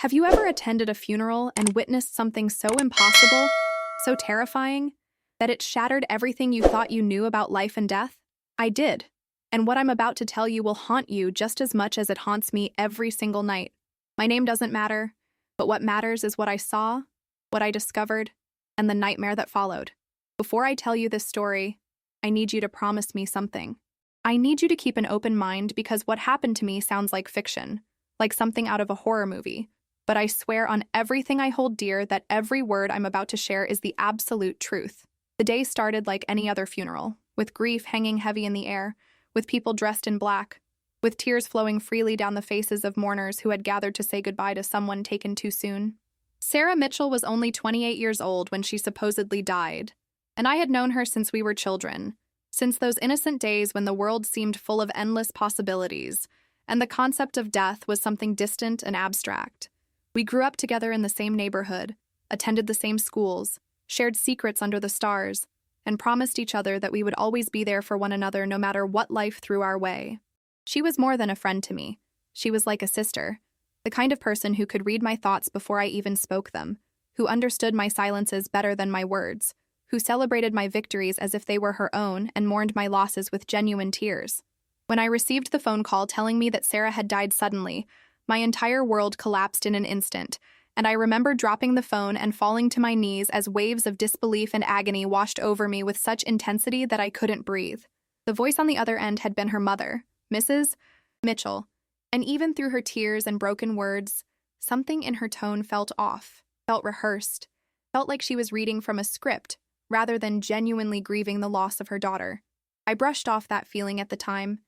Have you ever attended a funeral and witnessed something so impossible, so terrifying, that it shattered everything you thought you knew about life and death? I did, and what I'm about to tell you will haunt you just as much as it haunts me every single night. My name doesn't matter, but what matters is what I saw, what I discovered, and the nightmare that followed. Before I tell you this story, I need you to promise me something. I need you to keep an open mind because what happened to me sounds like fiction, like something out of a horror movie. But I swear on everything I hold dear that every word I'm about to share is the absolute truth. The day started like any other funeral, with grief hanging heavy in the air, with people dressed in black, with tears flowing freely down the faces of mourners who had gathered to say goodbye to someone taken too soon. Sarah Mitchell was only 28 years old when she supposedly died, and I had known her since we were children, since those innocent days when the world seemed full of endless possibilities, and the concept of death was something distant and abstract. We grew up together in the same neighborhood, attended the same schools, shared secrets under the stars, and promised each other that we would always be there for one another no matter what life threw our way. She was more than a friend to me. She was like a sister, the kind of person who could read my thoughts before I even spoke them, who understood my silences better than my words, who celebrated my victories as if they were her own and mourned my losses with genuine tears. When I received the phone call telling me that Sarah had died suddenly, my entire world collapsed in an instant, and I remember dropping the phone and falling to my knees as waves of disbelief and agony washed over me with such intensity that I couldn't breathe. The voice on the other end had been her mother, Mrs. Mitchell, and even through her tears and broken words, something in her tone felt off, felt rehearsed, felt like she was reading from a script rather than genuinely grieving the loss of her daughter. I brushed off that feeling at the time,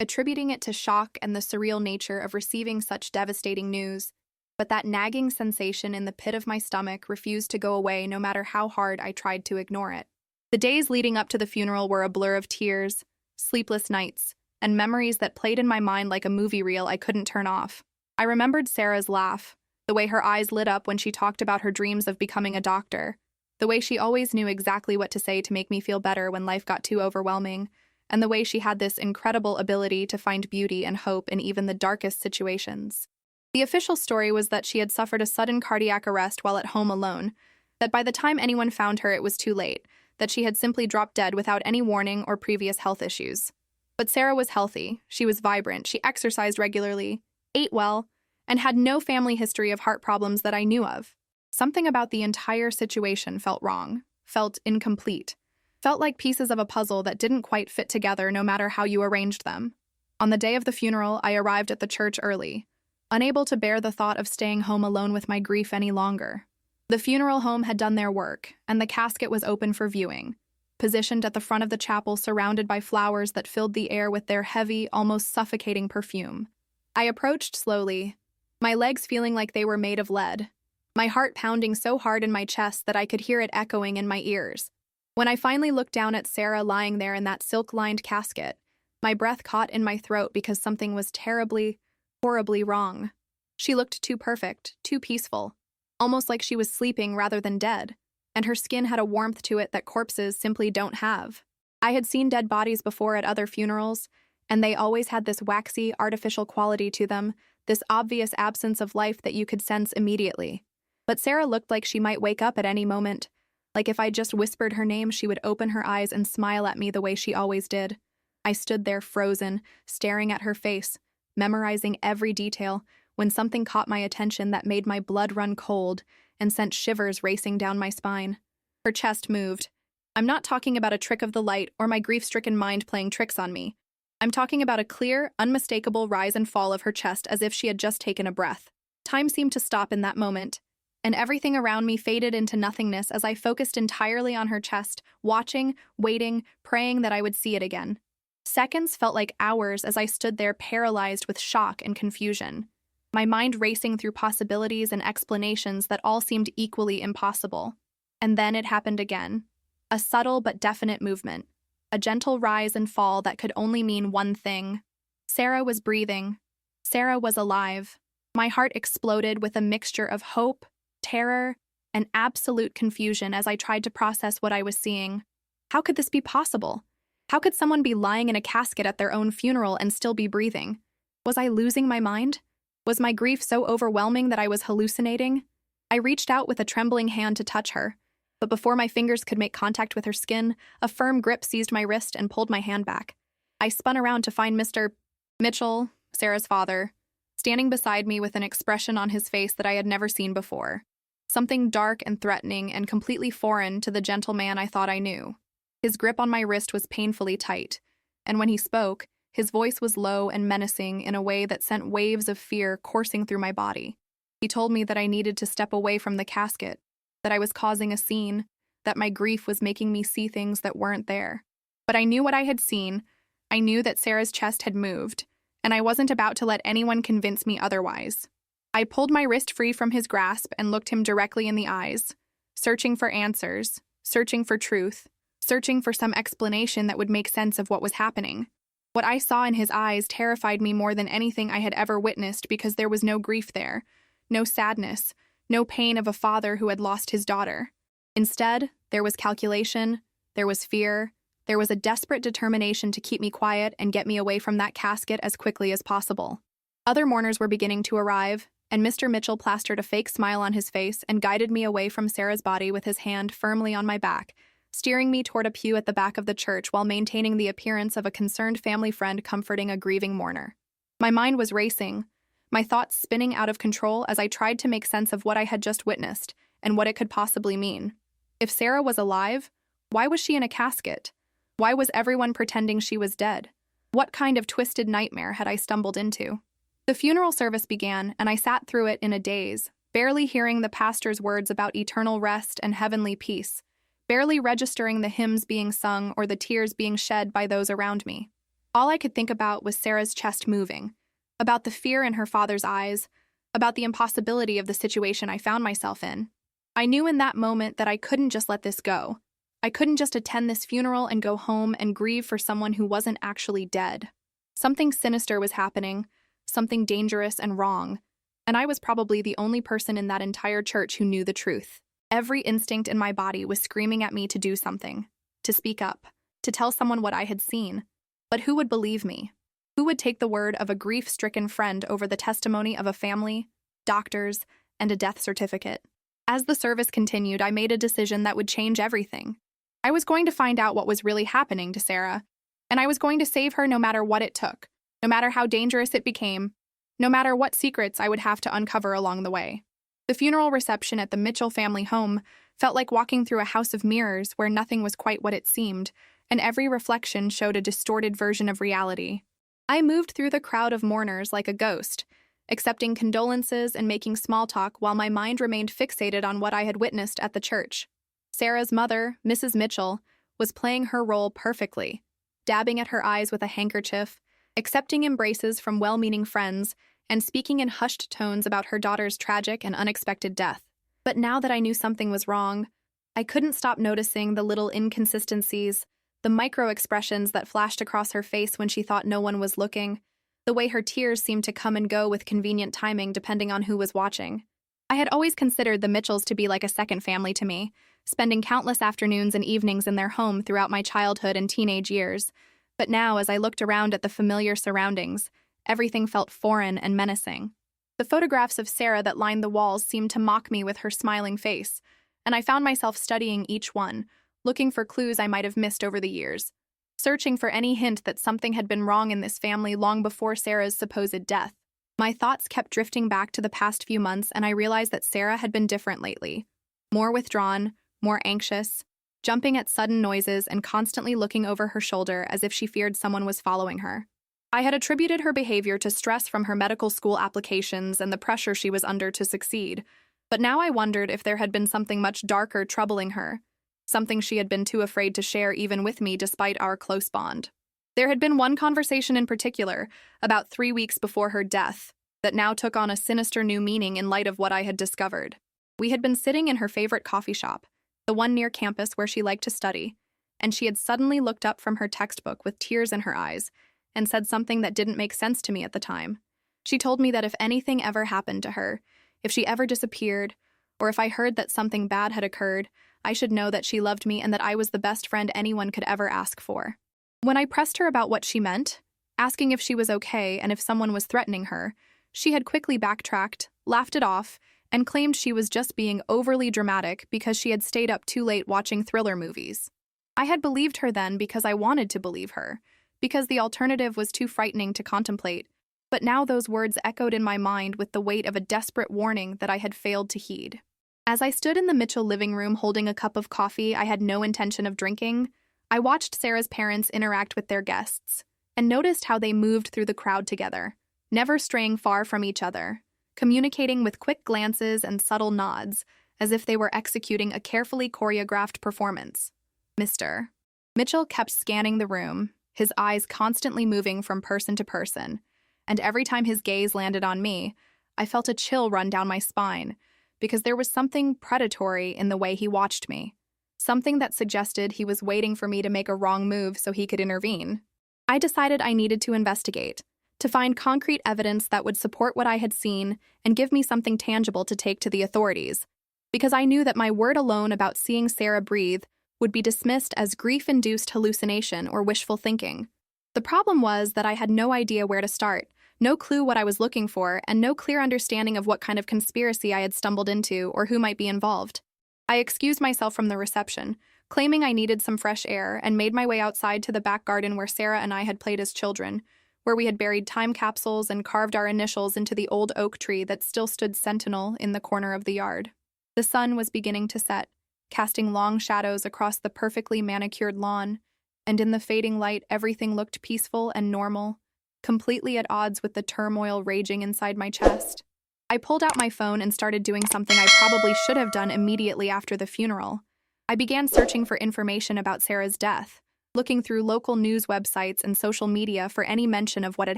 attributing it to shock and the surreal nature of receiving such devastating news, but that nagging sensation in the pit of my stomach refused to go away no matter how hard I tried to ignore it. The days leading up to the funeral were a blur of tears, sleepless nights, and memories that played in my mind like a movie reel I couldn't turn off. I remembered Sarah's laugh, the way her eyes lit up when she talked about her dreams of becoming a doctor, the way she always knew exactly what to say to make me feel better when life got too overwhelming, and the way she had this incredible ability to find beauty and hope in even the darkest situations. The official story was that she had suffered a sudden cardiac arrest while at home alone, that by the time anyone found her it was too late, that she had simply dropped dead without any warning or previous health issues. But Sarah was healthy, she was vibrant, she exercised regularly, ate well, and had no family history of heart problems that I knew of. Something about the entire situation felt wrong, felt incomplete. Felt like pieces of a puzzle that didn't quite fit together no matter how you arranged them. On the day of the funeral, I arrived at the church early, unable to bear the thought of staying home alone with my grief any longer. The funeral home had done their work, and the casket was open for viewing, positioned at the front of the chapel surrounded by flowers that filled the air with their heavy, almost suffocating perfume. I approached slowly, my legs feeling like they were made of lead, my heart pounding so hard in my chest that I could hear it echoing in my ears. When I finally looked down at Sarah lying there in that silk-lined casket, my breath caught in my throat because something was terribly, horribly wrong. She looked too perfect, too peaceful, almost like she was sleeping rather than dead, and her skin had a warmth to it that corpses simply don't have. I had seen dead bodies before at other funerals, and they always had this waxy, artificial quality to them, this obvious absence of life that you could sense immediately. But Sarah looked like she might wake up at any moment. Like if I just whispered her name, she would open her eyes and smile at me the way she always did. I stood there frozen, staring at her face, memorizing every detail, when something caught my attention that made my blood run cold and sent shivers racing down my spine. Her chest moved. I'm not talking about a trick of the light or my grief-stricken mind playing tricks on me. I'm talking about a clear, unmistakable rise and fall of her chest as if she had just taken a breath. Time seemed to stop in that moment, and everything around me faded into nothingness as I focused entirely on her chest, watching, waiting, praying that I would see it again. Seconds felt like hours as I stood there paralyzed with shock and confusion, my mind racing through possibilities and explanations that all seemed equally impossible. And then it happened again. A subtle but definite movement, a gentle rise and fall that could only mean one thing. Sarah was breathing. Sarah was alive. My heart exploded with a mixture of hope, terror, and absolute confusion as I tried to process what I was seeing. How could this be possible? How could someone be lying in a casket at their own funeral and still be breathing? Was I losing my mind? Was my grief so overwhelming that I was hallucinating? I reached out with a trembling hand to touch her, but before my fingers could make contact with her skin, a firm grip seized my wrist and pulled my hand back. I spun around to find Mr. Mitchell, Sarah's father, standing beside me with an expression on his face that I had never seen before. Something dark and threatening and completely foreign to the gentle man I thought I knew. His grip on my wrist was painfully tight, and when he spoke, his voice was low and menacing in a way that sent waves of fear coursing through my body. He told me that I needed to step away from the casket, that I was causing a scene, that my grief was making me see things that weren't there. But I knew what I had seen. I knew that Sarah's chest had moved, and I wasn't about to let anyone convince me otherwise. I pulled my wrist free from his grasp and looked him directly in the eyes, searching for answers, searching for truth, searching for some explanation that would make sense of what was happening. What I saw in his eyes terrified me more than anything I had ever witnessed because there was no grief there, no sadness, no pain of a father who had lost his daughter. Instead, there was calculation, there was fear, there was a desperate determination to keep me quiet and get me away from that casket as quickly as possible. Other mourners were beginning to arrive, and Mr. Mitchell plastered a fake smile on his face and guided me away from Sarah's body with his hand firmly on my back, steering me toward a pew at the back of the church while maintaining the appearance of a concerned family friend comforting a grieving mourner. My mind was racing, my thoughts spinning out of control as I tried to make sense of what I had just witnessed and what it could possibly mean. If Sarah was alive, why was she in a casket? Why was everyone pretending she was dead? What kind of twisted nightmare had I stumbled into? The funeral service began, and I sat through it in a daze, barely hearing the pastor's words about eternal rest and heavenly peace, barely registering the hymns being sung or the tears being shed by those around me. All I could think about was Sarah's chest moving, about the fear in her father's eyes, about the impossibility of the situation I found myself in. I knew in that moment that I couldn't just let this go. I couldn't just attend this funeral and go home and grieve for someone who wasn't actually dead. Something sinister was happening, something dangerous and wrong, and I was probably the only person in that entire church who knew the truth. Every instinct in my body was screaming at me to do something, to speak up, to tell someone what I had seen. But who would believe me? Who would take the word of a grief-stricken friend over the testimony of a family, doctors, and a death certificate? As the service continued, I made a decision that would change everything. I was going to find out what was really happening to Sarah, and I was going to save her no matter what it took, no matter how dangerous it became, no matter what secrets I would have to uncover along the way. The funeral reception at the Mitchell family home felt like walking through a house of mirrors where nothing was quite what it seemed, and every reflection showed a distorted version of reality. I moved through the crowd of mourners like a ghost, accepting condolences and making small talk while my mind remained fixated on what I had witnessed at the church. Sarah's mother, Mrs. Mitchell, was playing her role perfectly, dabbing at her eyes with a handkerchief, accepting embraces from well-meaning friends, and speaking in hushed tones about her daughter's tragic and unexpected death. But now that I knew something was wrong, I couldn't stop noticing the little inconsistencies, the micro-expressions that flashed across her face when she thought no one was looking, the way her tears seemed to come and go with convenient timing depending on who was watching. I had always considered the Mitchells to be like a second family to me, spending countless afternoons and evenings in their home throughout my childhood and teenage years. But now, as I looked around at the familiar surroundings, everything felt foreign and menacing. The photographs of Sarah that lined the walls seemed to mock me with her smiling face, and I found myself studying each one, looking for clues I might have missed over the years, searching for any hint that something had been wrong in this family long before Sarah's supposed death. My thoughts kept drifting back to the past few months, and I realized that Sarah had been different lately. More withdrawn, more anxious, jumping at sudden noises and constantly looking over her shoulder as if she feared someone was following her. I had attributed her behavior to stress from her medical school applications and the pressure she was under to succeed, but now I wondered if there had been something much darker troubling her, something she had been too afraid to share even with me despite our close bond. There had been one conversation in particular, about 3 weeks before her death, that now took on a sinister new meaning in light of what I had discovered. We had been sitting in her favorite coffee shop, the one near campus where she liked to study, and she had suddenly looked up from her textbook with tears in her eyes and said something that didn't make sense to me at the time. She told me that if anything ever happened to her, if she ever disappeared, or if I heard that something bad had occurred, I should know that she loved me and that I was the best friend anyone could ever ask for. When I pressed her about what she meant, asking if she was okay and if someone was threatening her, She had quickly backtracked, laughed it off, and claimed she was just being overly dramatic because she had stayed up too late watching thriller movies. I had believed her then because I wanted to believe her, because the alternative was too frightening to contemplate, but now those words echoed in my mind with the weight of a desperate warning that I had failed to heed. As I stood in the Mitchell living room holding a cup of coffee I had no intention of drinking, I watched Sarah's parents interact with their guests, and noticed how they moved through the crowd together, never straying far from each other, communicating with quick glances and subtle nods, as if they were executing a carefully choreographed performance. Mr. Mitchell kept scanning the room, his eyes constantly moving from person to person, and every time his gaze landed on me, I felt a chill run down my spine, because there was something predatory in the way he watched me, something that suggested he was waiting for me to make a wrong move so he could intervene. I decided I needed to investigate, to find concrete evidence that would support what I had seen and give me something tangible to take to the authorities, because I knew that my word alone about seeing Sarah breathe would be dismissed as grief-induced hallucination or wishful thinking. The problem was that I had no idea where to start, no clue what I was looking for, and no clear understanding of what kind of conspiracy I had stumbled into or who might be involved. I excused myself from the reception, claiming I needed some fresh air, and made my way outside to the back garden where Sarah and I had played as children, where we had buried time capsules and carved our initials into the old oak tree that still stood sentinel in the corner of the yard. The sun was beginning to set, casting long shadows across the perfectly manicured lawn, and in the fading light everything looked peaceful and normal, completely at odds with the turmoil raging inside my chest. I pulled out my phone and started doing something I probably should have done immediately after the funeral. I began searching for information about Sarah's death, looking through local news websites and social media for any mention of what had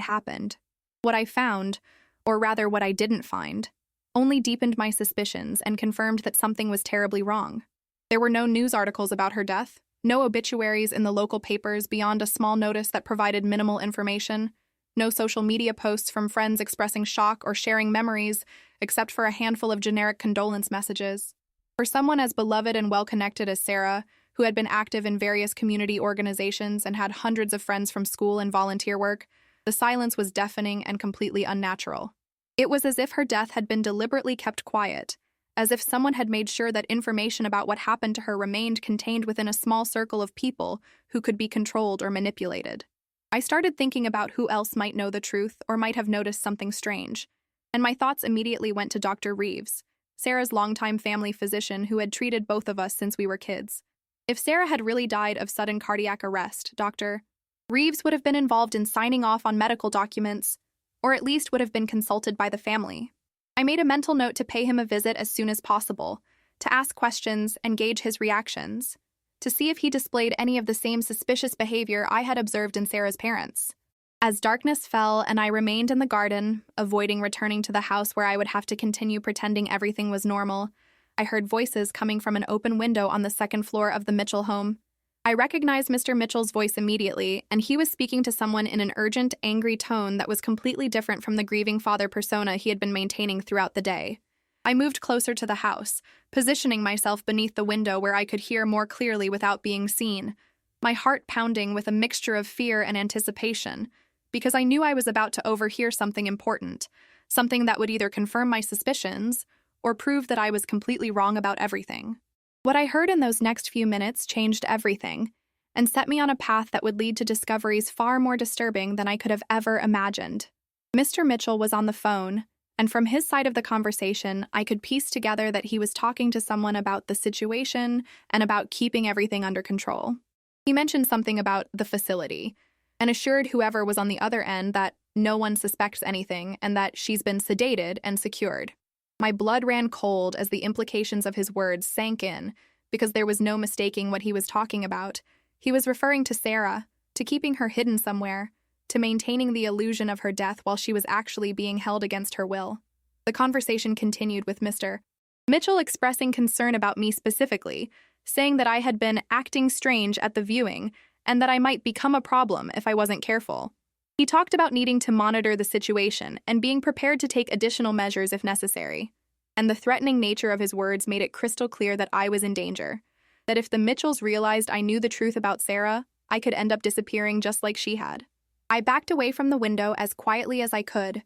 happened. What I found, or rather what I didn't find, only deepened my suspicions and confirmed that something was terribly wrong. There were no news articles about her death, no obituaries in the local papers beyond a small notice that provided minimal information, no social media posts from friends expressing shock or sharing memories, except for a handful of generic condolence messages. For someone as beloved and well-connected as Sarah, who had been active in various community organizations and had hundreds of friends from school and volunteer work, the silence was deafening and completely unnatural. It was as if her death had been deliberately kept quiet, as if someone had made sure that information about what happened to her remained contained within a small circle of people who could be controlled or manipulated. I started thinking about who else might know the truth or might have noticed something strange, and my thoughts immediately went to Dr. Reeves, Sarah's longtime family physician who had treated both of us since we were kids. If Sarah had really died of sudden cardiac arrest, Dr. Reeves would have been involved in signing off on medical documents, or at least would have been consulted by the family. I made a mental note to pay him a visit as soon as possible, to ask questions and gauge his reactions, to see if he displayed any of the same suspicious behavior I had observed in Sarah's parents. As darkness fell and I remained in the garden, avoiding returning to the house where I would have to continue pretending everything was normal, I heard voices coming from an open window on the second floor of the Mitchell home. I recognized Mr. Mitchell's voice immediately, and he was speaking to someone in an urgent, angry tone that was completely different from the grieving father persona he had been maintaining throughout the day. I moved closer to the house, positioning myself beneath the window where I could hear more clearly without being seen, my heart pounding with a mixture of fear and anticipation, because I knew I was about to overhear something important, something that would either confirm my suspicions or prove that I was completely wrong about everything. What I heard in those next few minutes changed everything and set me on a path that would lead to discoveries far more disturbing than I could have ever imagined. Mr. Mitchell was on the phone, and from his side of the conversation, I could piece together that he was talking to someone about the situation and about keeping everything under control. He mentioned something about the facility and assured whoever was on the other end that no one suspects anything and that she's been sedated and secured. My blood ran cold as the implications of his words sank in, because there was no mistaking what he was talking about. He was referring to Sarah, to keeping her hidden somewhere, to maintaining the illusion of her death while she was actually being held against her will. The conversation continued with Mr. Mitchell expressing concern about me specifically, saying that I had been acting strange at the viewing and that I might become a problem if I wasn't careful. He talked about needing to monitor the situation and being prepared to take additional measures if necessary. And the threatening nature of his words made it crystal clear that I was in danger, that if the Mitchells realized I knew the truth about Sarah, I could end up disappearing just like she had. I backed away from the window as quietly as I could,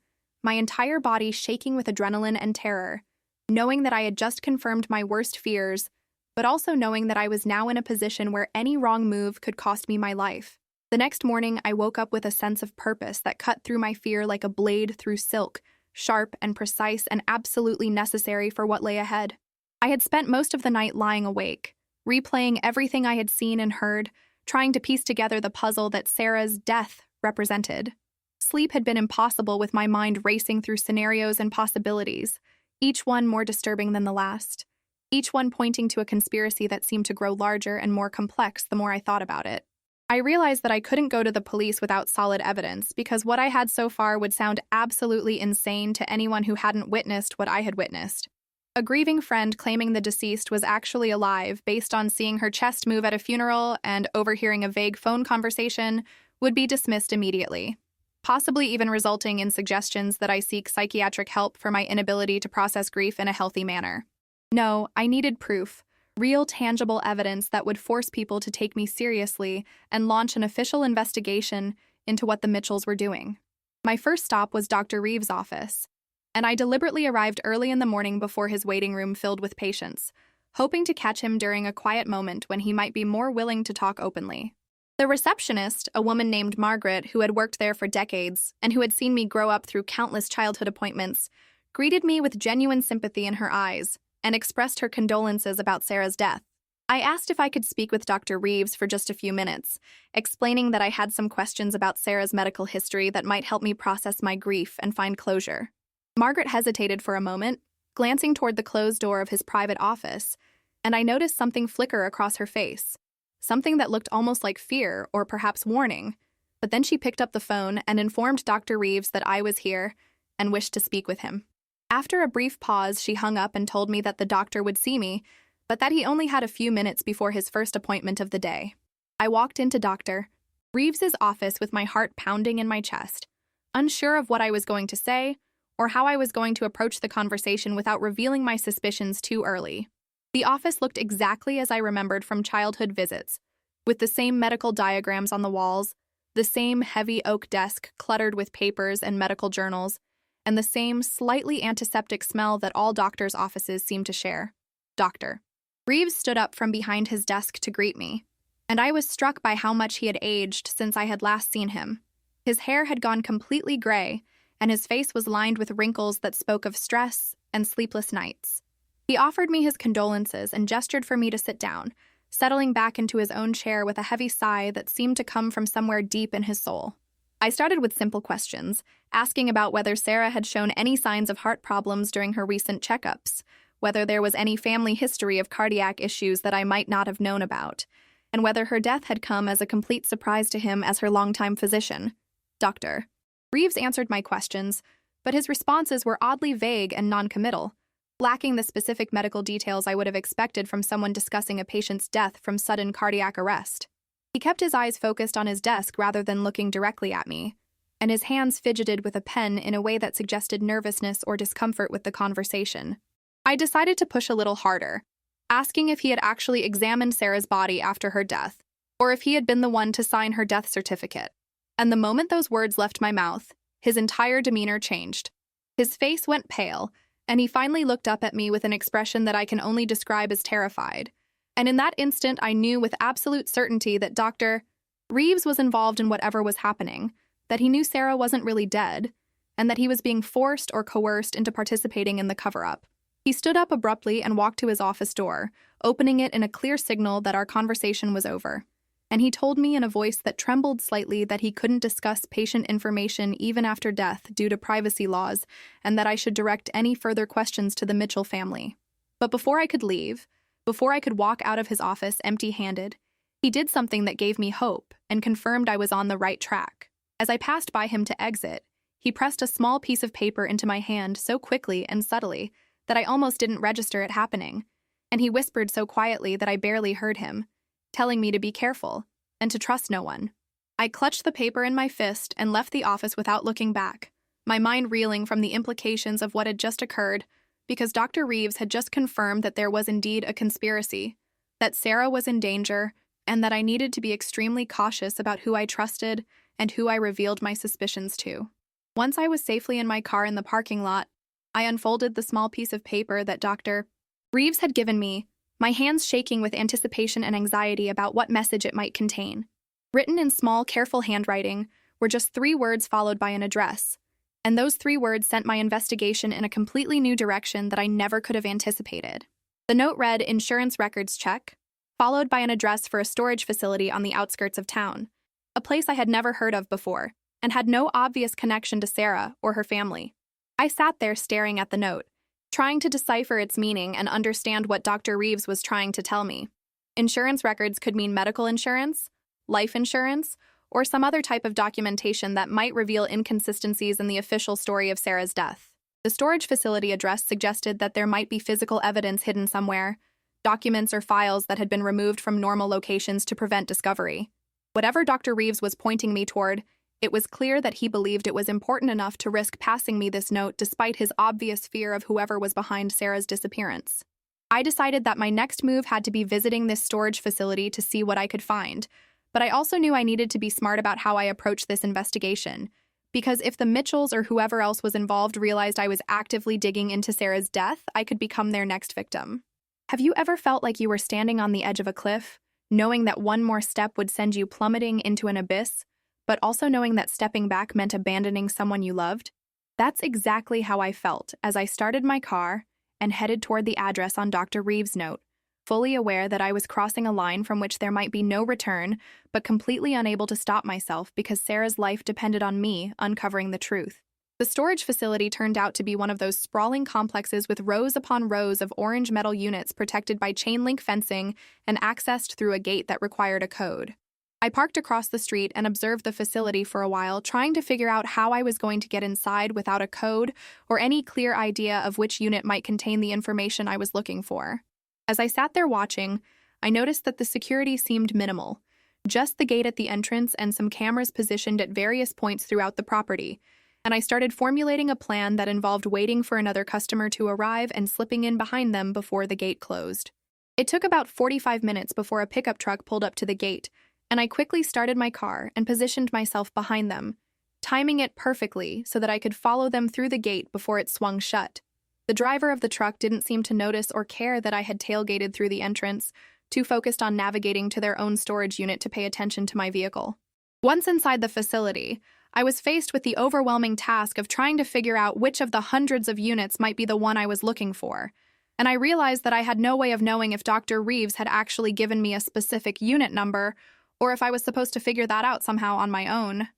my entire body shaking with adrenaline and terror, knowing that I had just confirmed my worst fears, but also knowing that I was now in a position where any wrong move could cost me my life. The next morning, I woke up with a sense of purpose that cut through my fear like a blade through silk, sharp and precise and absolutely necessary for what lay ahead. I had spent most of the night lying awake, replaying everything I had seen and heard, trying to piece together the puzzle that Sarah's death represented. Sleep had been impossible with my mind racing through scenarios and possibilities, each one more disturbing than the last, each one pointing to a conspiracy that seemed to grow larger and more complex the more I thought about it. I realized that I couldn't go to the police without solid evidence because what I had so far would sound absolutely insane to anyone who hadn't witnessed what I had witnessed. A grieving friend claiming the deceased was actually alive based on seeing her chest move at a funeral and overhearing a vague phone conversation would be dismissed immediately, possibly even resulting in suggestions that I seek psychiatric help for my inability to process grief in a healthy manner. No, I needed proof, real tangible evidence that would force people to take me seriously and launch an official investigation into what the Mitchells were doing. My first stop was Dr. Reeves' office, and I deliberately arrived early in the morning before his waiting room filled with patients, hoping to catch him during a quiet moment when he might be more willing to talk openly. The receptionist, a woman named Margaret who had worked there for decades and who had seen me grow up through countless childhood appointments, greeted me with genuine sympathy in her eyes and expressed her condolences about Sarah's death. I asked if I could speak with Dr. Reeves for just a few minutes, explaining that I had some questions about Sarah's medical history that might help me process my grief and find closure. Margaret hesitated for a moment, glancing toward the closed door of his private office, and I noticed something flicker across her face, something that looked almost like fear or perhaps warning. But then she picked up the phone and informed Dr. Reeves that I was here and wished to speak with him. After a brief pause, she hung up and told me that the doctor would see me, but that he only had a few minutes before his first appointment of the day. I walked into Dr. Reeves's office with my heart pounding in my chest, unsure of what I was going to say or how I was going to approach the conversation without revealing my suspicions too early. The office looked exactly as I remembered from childhood visits, with the same medical diagrams on the walls, the same heavy oak desk cluttered with papers and medical journals, and the same slightly antiseptic smell that all doctors' offices seem to share. Dr. Reeves stood up from behind his desk to greet me, and I was struck by how much he had aged since I had last seen him. His hair had gone completely gray, and his face was lined with wrinkles that spoke of stress and sleepless nights. He offered me his condolences and gestured for me to sit down, settling back into his own chair with a heavy sigh that seemed to come from somewhere deep in his soul. I started with simple questions, asking about whether Sarah had shown any signs of heart problems during her recent checkups, whether there was any family history of cardiac issues that I might not have known about, and whether her death had come as a complete surprise to him as her longtime physician. Dr. Reeves answered my questions, but his responses were oddly vague and noncommittal, lacking the specific medical details I would have expected from someone discussing a patient's death from sudden cardiac arrest. He kept his eyes focused on his desk rather than looking directly at me, and his hands fidgeted with a pen in a way that suggested nervousness or discomfort with the conversation. I decided to push a little harder, asking if he had actually examined Sarah's body after her death, or if he had been the one to sign her death certificate. And the moment those words left my mouth, his entire demeanor changed. His face went pale, and he finally looked up at me with an expression that I can only describe as terrified. And in that instant, I knew with absolute certainty that Dr. Reeves was involved in whatever was happening, that he knew Sarah wasn't really dead, and that he was being forced or coerced into participating in the cover-up. He stood up abruptly and walked to his office door, opening it in a clear signal that our conversation was over. And he told me in a voice that trembled slightly that he couldn't discuss patient information even after death due to privacy laws, and that I should direct any further questions to the Mitchell family. But before I could leave, before I could walk out of his office empty-handed, he did something that gave me hope and confirmed I was on the right track. As I passed by him to exit, he pressed a small piece of paper into my hand so quickly and subtly that I almost didn't register it happening, and he whispered so quietly that I barely heard him, telling me to be careful and to trust no one. I clutched the paper in my fist and left the office without looking back, my mind reeling from the implications of what had just occurred, because Dr. Reeves had just confirmed that there was indeed a conspiracy, that Sarah was in danger, and that I needed to be extremely cautious about who I trusted and who I revealed my suspicions to. Once I was safely in my car in the parking lot, I unfolded the small piece of paper that Dr. Reeves had given me, my hands shaking with anticipation and anxiety about what message it might contain. Written in small, careful handwriting were just 3 words followed by an address, and those 3 words sent my investigation in a completely new direction that I never could have anticipated. The note read, "Insurance records check," followed by an address for a storage facility on the outskirts of town, a place I had never heard of before, and had no obvious connection to Sarah or her family. I sat there staring at the note, trying to decipher its meaning and understand what Dr. Reeves was trying to tell me. Insurance records could mean medical insurance, life insurance, or some other type of documentation that might reveal inconsistencies in the official story of Sarah's death. The storage facility address suggested that there might be physical evidence hidden somewhere, documents or files that had been removed from normal locations to prevent discovery. Whatever Dr. Reeves was pointing me toward, it was clear that he believed it was important enough to risk passing me this note despite his obvious fear of whoever was behind Sarah's disappearance. I decided that my next move had to be visiting this storage facility to see what I could find, but I also knew I needed to be smart about how I approached this investigation, because if the Mitchells or whoever else was involved realized I was actively digging into Sarah's death, I could become their next victim. Have you ever felt like you were standing on the edge of a cliff, knowing that one more step would send you plummeting into an abyss, but also knowing that stepping back meant abandoning someone you loved? That's exactly how I felt as I started my car and headed toward the address on Dr. Reeves' note, fully aware that I was crossing a line from which there might be no return, but completely unable to stop myself because Sarah's life depended on me uncovering the truth. The storage facility turned out to be one of those sprawling complexes with rows upon rows of orange metal units protected by chain-link fencing and accessed through a gate that required a code. I parked across the street and observed the facility for a while, trying to figure out how I was going to get inside without a code or any clear idea of which unit might contain the information I was looking for. As I sat there watching, I noticed that the security seemed minimal, just the gate at the entrance and some cameras positioned at various points throughout the property, and I started formulating a plan that involved waiting for another customer to arrive and slipping in behind them before the gate closed. It took about 45 minutes before a pickup truck pulled up to the gate, and I quickly started my car and positioned myself behind them, timing it perfectly so that I could follow them through the gate before it swung shut. The driver of the truck didn't seem to notice or care that I had tailgated through the entrance, too focused on navigating to their own storage unit to pay attention to my vehicle. Once inside the facility, I was faced with the overwhelming task of trying to figure out which of the hundreds of units might be the one I was looking for, and I realized that I had no way of knowing if Dr. Reeves had actually given me a specific unit number or if I was supposed to figure that out somehow on my own.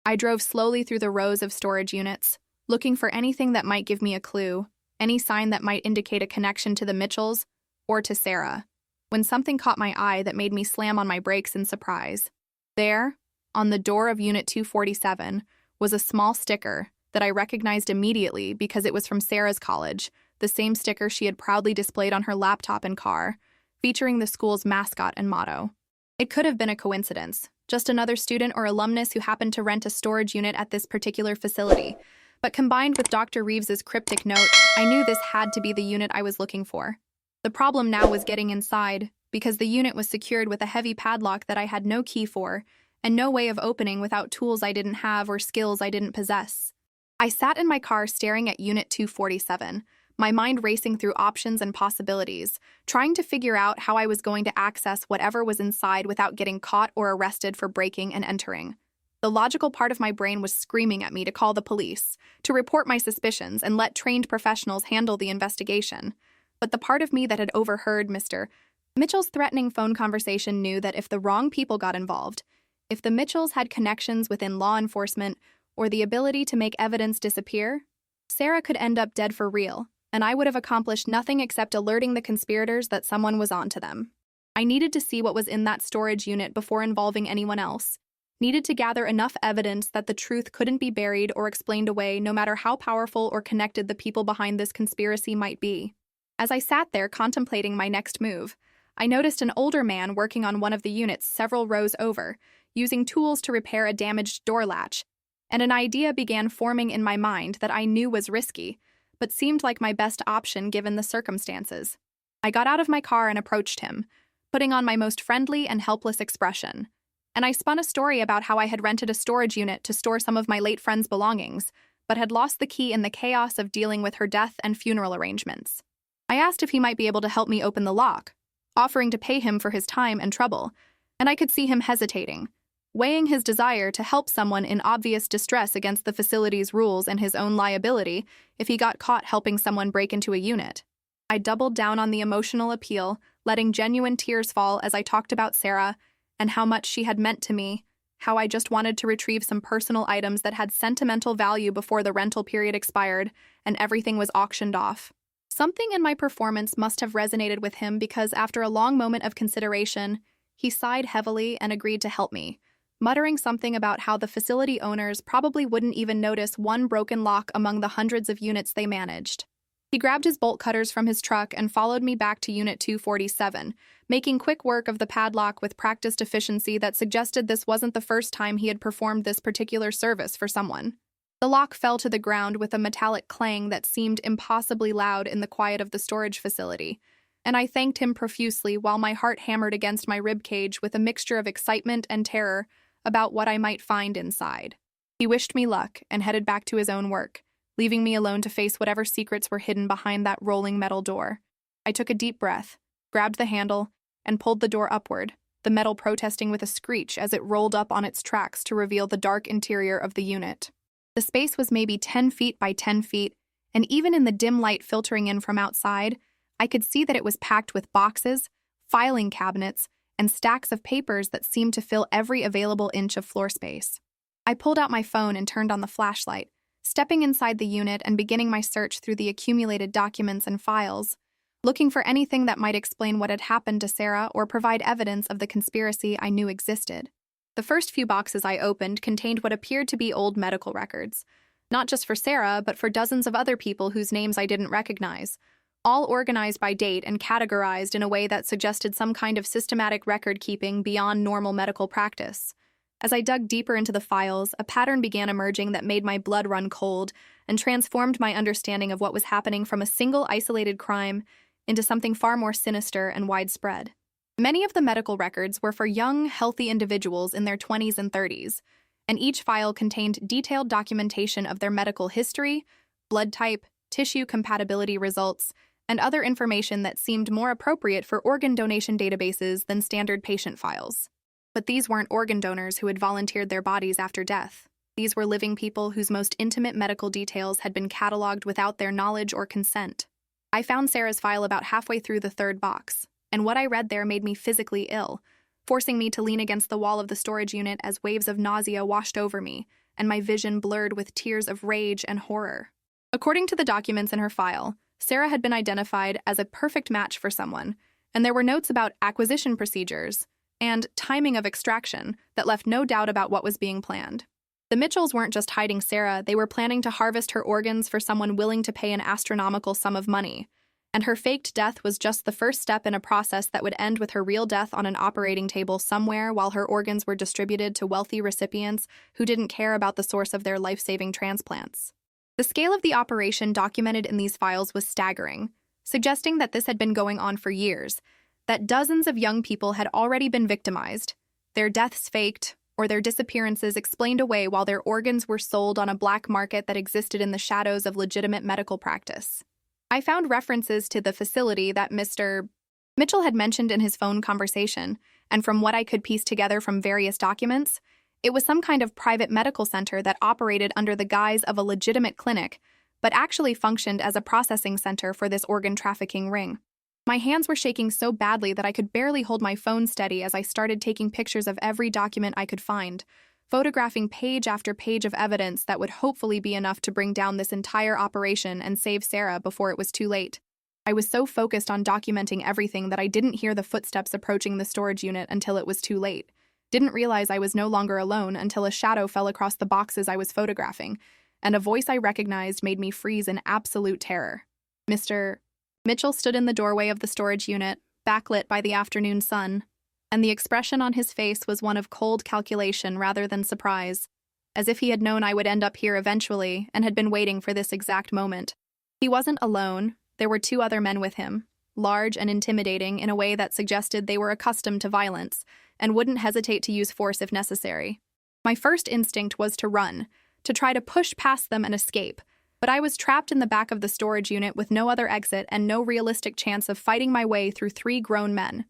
I drove slowly through the rows of storage units, looking for anything that might give me a clue, any sign that might indicate a connection to the Mitchells or to Sarah, when something caught my eye that made me slam on my brakes in surprise. There, on the door of Unit 247, was a small sticker that I recognized immediately because it was from Sarah's college, the same sticker she had proudly displayed on her laptop and car, featuring the school's mascot and motto. It could have been a coincidence, just another student or alumnus who happened to rent a storage unit at this particular facility, but combined with Dr. Reeves's cryptic note, I knew this had to be the unit I was looking for. The problem now was getting inside, because the unit was secured with a heavy padlock that I had no key for, and no way of opening without tools I didn't have or skills I didn't possess. I sat in my car staring at Unit 247, my mind racing through options and possibilities, trying to figure out how I was going to access whatever was inside without getting caught or arrested for breaking and entering. The logical part of my brain was screaming at me to call the police, to report my suspicions and let trained professionals handle the investigation. But the part of me that had overheard Mr. Mitchell's threatening phone conversation knew that if the wrong people got involved, if the Mitchells had connections within law enforcement or the ability to make evidence disappear, Sarah could end up dead for real, and I would have accomplished nothing except alerting the conspirators that someone was onto them. I needed to see what was in that storage unit before involving anyone else, needed to gather enough evidence that the truth couldn't be buried or explained away no matter how powerful or connected the people behind this conspiracy might be. As I sat there contemplating my next move, I noticed an older man working on one of the units several rows over, using tools to repair a damaged door latch, and an idea began forming in my mind that I knew was risky, but seemed like my best option given the circumstances. I got out of my car and approached him, putting on my most friendly and helpless expression, and I spun a story about how I had rented a storage unit to store some of my late friend's belongings, but had lost the key in the chaos of dealing with her death and funeral arrangements. I asked if he might be able to help me open the lock, offering to pay him for his time and trouble, and I could see him hesitating, weighing his desire to help someone in obvious distress against the facility's rules and his own liability if he got caught helping someone break into a unit. I doubled down on the emotional appeal, letting genuine tears fall as I talked about Sarah and how much she had meant to me, how I just wanted to retrieve some personal items that had sentimental value before the rental period expired and everything was auctioned off. Something in my performance must have resonated with him because after a long moment of consideration, he sighed heavily and agreed to help me, muttering something about how the facility owners probably wouldn't even notice one broken lock among the hundreds of units they managed. He grabbed his bolt cutters from his truck and followed me back to Unit 247, making quick work of the padlock with practiced efficiency that suggested this wasn't the first time he had performed this particular service for someone. The lock fell to the ground with a metallic clang that seemed impossibly loud in the quiet of the storage facility, and I thanked him profusely while my heart hammered against my ribcage with a mixture of excitement and terror about what I might find inside. He wished me luck and headed back to his own work, leaving me alone to face whatever secrets were hidden behind that rolling metal door. I took a deep breath, grabbed the handle, and pulled the door upward, the metal protesting with a screech as it rolled up on its tracks to reveal the dark interior of the unit. The space was maybe 10 feet by 10 feet, and even in the dim light filtering in from outside, I could see that it was packed with boxes, filing cabinets, and stacks of papers that seemed to fill every available inch of floor space. I pulled out my phone and turned on the flashlight, stepping inside the unit and beginning my search through the accumulated documents and files, looking for anything that might explain what had happened to Sarah or provide evidence of the conspiracy I knew existed. The first few boxes I opened contained what appeared to be old medical records, not just for Sarah, but for dozens of other people whose names I didn't recognize, all organized by date and categorized in a way that suggested some kind of systematic record-keeping beyond normal medical practice. As I dug deeper into the files, a pattern began emerging that made my blood run cold and transformed my understanding of what was happening from a single isolated crime into something far more sinister and widespread. Many of the medical records were for young, healthy individuals in their 20s and 30s, and each file contained detailed documentation of their medical history, blood type, tissue compatibility results, and other information that seemed more appropriate for organ donation databases than standard patient files. But these weren't organ donors who had volunteered their bodies after death. These were living people whose most intimate medical details had been cataloged without their knowledge or consent. I found Sarah's file about halfway through the third box, and what I read there made me physically ill, forcing me to lean against the wall of the storage unit as waves of nausea washed over me, and my vision blurred with tears of rage and horror. According to the documents in her file, Sarah had been identified as a perfect match for someone, and there were notes about acquisition procedures and timing of extraction that left no doubt about what was being planned. The Mitchells weren't just hiding Sarah, they were planning to harvest her organs for someone willing to pay an astronomical sum of money, and her faked death was just the first step in a process that would end with her real death on an operating table somewhere while her organs were distributed to wealthy recipients who didn't care about the source of their life-saving transplants. The scale of the operation documented in these files was staggering, suggesting that this had been going on for years, that dozens of young people had already been victimized, their deaths faked, or their disappearances explained away while their organs were sold on a black market that existed in the shadows of legitimate medical practice. I found references to the facility that Mr. Mitchell had mentioned in his phone conversation, and from what I could piece together from various documents, it was some kind of private medical center that operated under the guise of a legitimate clinic, but actually functioned as a processing center for this organ trafficking ring. My hands were shaking so badly that I could barely hold my phone steady as I started taking pictures of every document I could find, photographing page after page of evidence that would hopefully be enough to bring down this entire operation and save Sarah before it was too late. I was so focused on documenting everything that I didn't hear the footsteps approaching the storage unit until it was too late. Didn't realize I was no longer alone until a shadow fell across the boxes I was photographing, and a voice I recognized made me freeze in absolute terror. Mr. Mitchell stood in the doorway of the storage unit, backlit by the afternoon sun, and the expression on his face was one of cold calculation rather than surprise, as if he had known I would end up here eventually and had been waiting for this exact moment. He wasn't alone. There were two other men with him, large and intimidating in a way that suggested they were accustomed to violence and wouldn't hesitate to use force if necessary. My first instinct was to run, to try to push past them and escape, but I was trapped in the back of the storage unit with no other exit and no realistic chance of fighting my way through 3 grown men.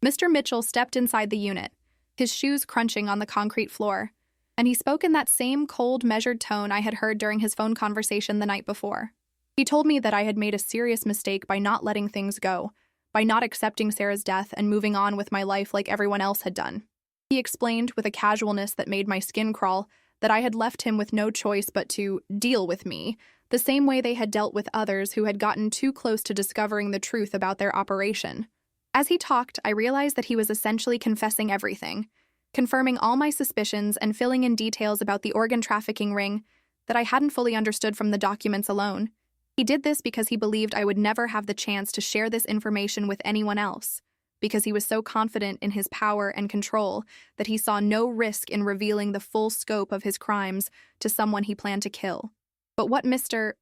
Mr. Mitchell stepped inside the unit, his shoes crunching on the concrete floor, and he spoke in that same cold, measured tone I had heard during his phone conversation the night before. He told me that I had made a serious mistake by not letting things go, by not accepting Sarah's death and moving on with my life like everyone else had done. He explained, with a casualness that made my skin crawl, that I had left him with no choice but to deal with me, the same way they had dealt with others who had gotten too close to discovering the truth about their operation. As he talked, I realized that he was essentially confessing everything, confirming all my suspicions and filling in details about the organ trafficking ring that I hadn't fully understood from the documents alone. He did this because he believed I would never have the chance to share this information with anyone else, because he was so confident in his power and control that he saw no risk in revealing the full scope of his crimes to someone he planned to kill. But what Mr.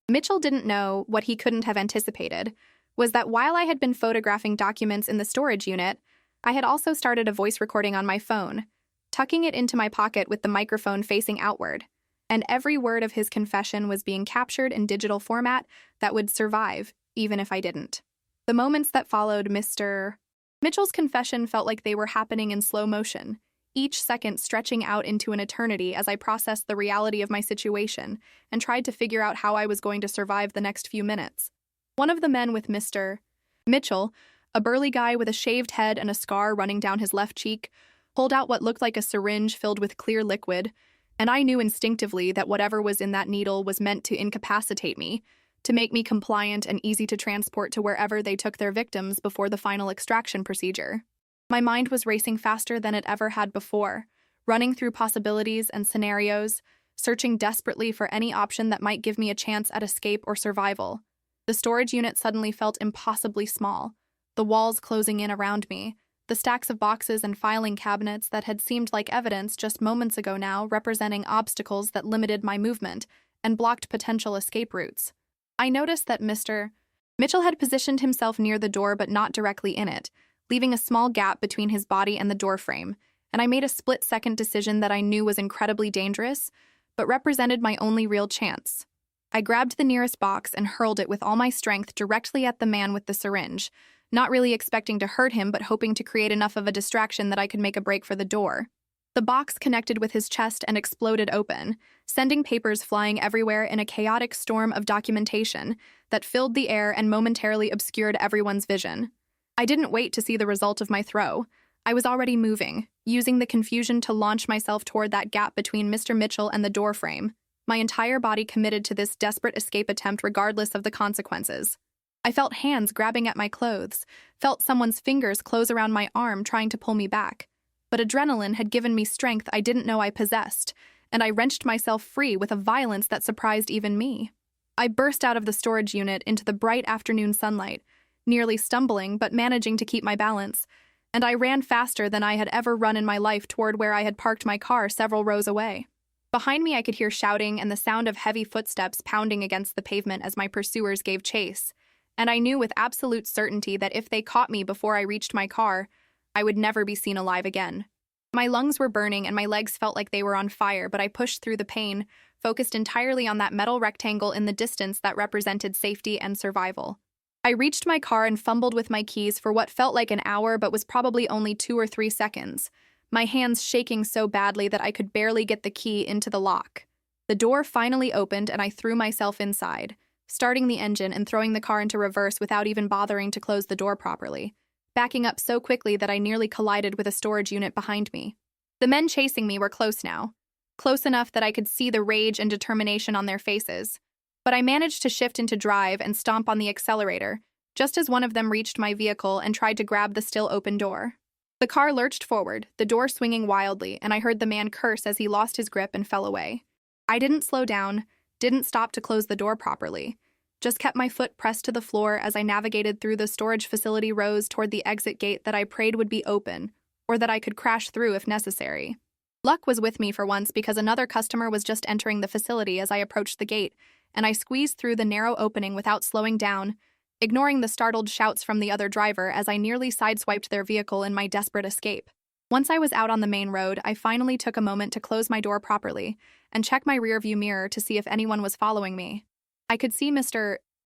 Mitchell didn't know, what he couldn't have anticipated, was that while I had been photographing documents in the storage unit, I had also started a voice recording on my phone, tucking it into my pocket with the microphone facing outward, and every word of his confession was being captured in digital format that would survive, even if I didn't. The moments that followed Mr. Mitchell's confession felt like they were happening in slow motion, each second stretching out into an eternity as I processed the reality of my situation and tried to figure out how I was going to survive the next few minutes. One of the men with Mr. Mitchell, a burly guy with a shaved head and a scar running down his left cheek, pulled out what looked like a syringe filled with clear liquid, and I knew instinctively that whatever was in that needle was meant to incapacitate me, to make me compliant and easy to transport to wherever they took their victims before the final extraction procedure. My mind was racing faster than it ever had before, running through possibilities and scenarios, searching desperately for any option that might give me a chance at escape or survival. The storage unit suddenly felt impossibly small, the walls closing in around me, the stacks of boxes and filing cabinets that had seemed like evidence just moments ago now representing obstacles that limited my movement and blocked potential escape routes. I noticed that Mr. Mitchell had positioned himself near the door but not directly in it, leaving a small gap between his body and the door frame, and I made a split-second decision that I knew was incredibly dangerous, but represented my only real chance. I grabbed the nearest box and hurled it with all my strength directly at the man with the syringe, not really expecting to hurt him but hoping to create enough of a distraction that I could make a break for the door. The box connected with his chest and exploded open, sending papers flying everywhere in a chaotic storm of documentation that filled the air and momentarily obscured everyone's vision. I didn't wait to see the result of my throw. I was already moving, using the confusion to launch myself toward that gap between Mr. Mitchell and the door frame, my entire body committed to this desperate escape attempt regardless of the consequences. I felt hands grabbing at my clothes, felt someone's fingers close around my arm trying to pull me back. But adrenaline had given me strength I didn't know I possessed, and I wrenched myself free with a violence that surprised even me. I burst out of the storage unit into the bright afternoon sunlight, nearly stumbling but managing to keep my balance, and I ran faster than I had ever run in my life toward where I had parked my car several rows away. Behind me I could hear shouting and the sound of heavy footsteps pounding against the pavement as my pursuers gave chase, and I knew with absolute certainty that if they caught me before I reached my car, I would never be seen alive again. My lungs were burning and my legs felt like they were on fire, but I pushed through the pain, focused entirely on that metal rectangle in the distance that represented safety and survival. I reached my car and fumbled with my keys for what felt like an hour but was probably only 2 or 3 seconds, my hands shaking so badly that I could barely get the key into the lock. The door finally opened and I threw myself inside, starting the engine and throwing the car into reverse without even bothering to close the door properly, backing up so quickly that I nearly collided with a storage unit behind me. The men chasing me were close now, close enough that I could see the rage and determination on their faces, but I managed to shift into drive and stomp on the accelerator, just as one of them reached my vehicle and tried to grab the still open door. The car lurched forward, the door swinging wildly, and I heard the man curse as he lost his grip and fell away. I didn't slow down, didn't stop to close the door properly, just kept my foot pressed to the floor as I navigated through the storage facility rows toward the exit gate that I prayed would be open, or that I could crash through if necessary. Luck was with me for once because another customer was just entering the facility as I approached the gate, and I squeezed through the narrow opening without slowing down, ignoring the startled shouts from the other driver as I nearly sideswiped their vehicle in my desperate escape. Once I was out on the main road, I finally took a moment to close my door properly and check my rearview mirror to see if anyone was following me. I could see Mr.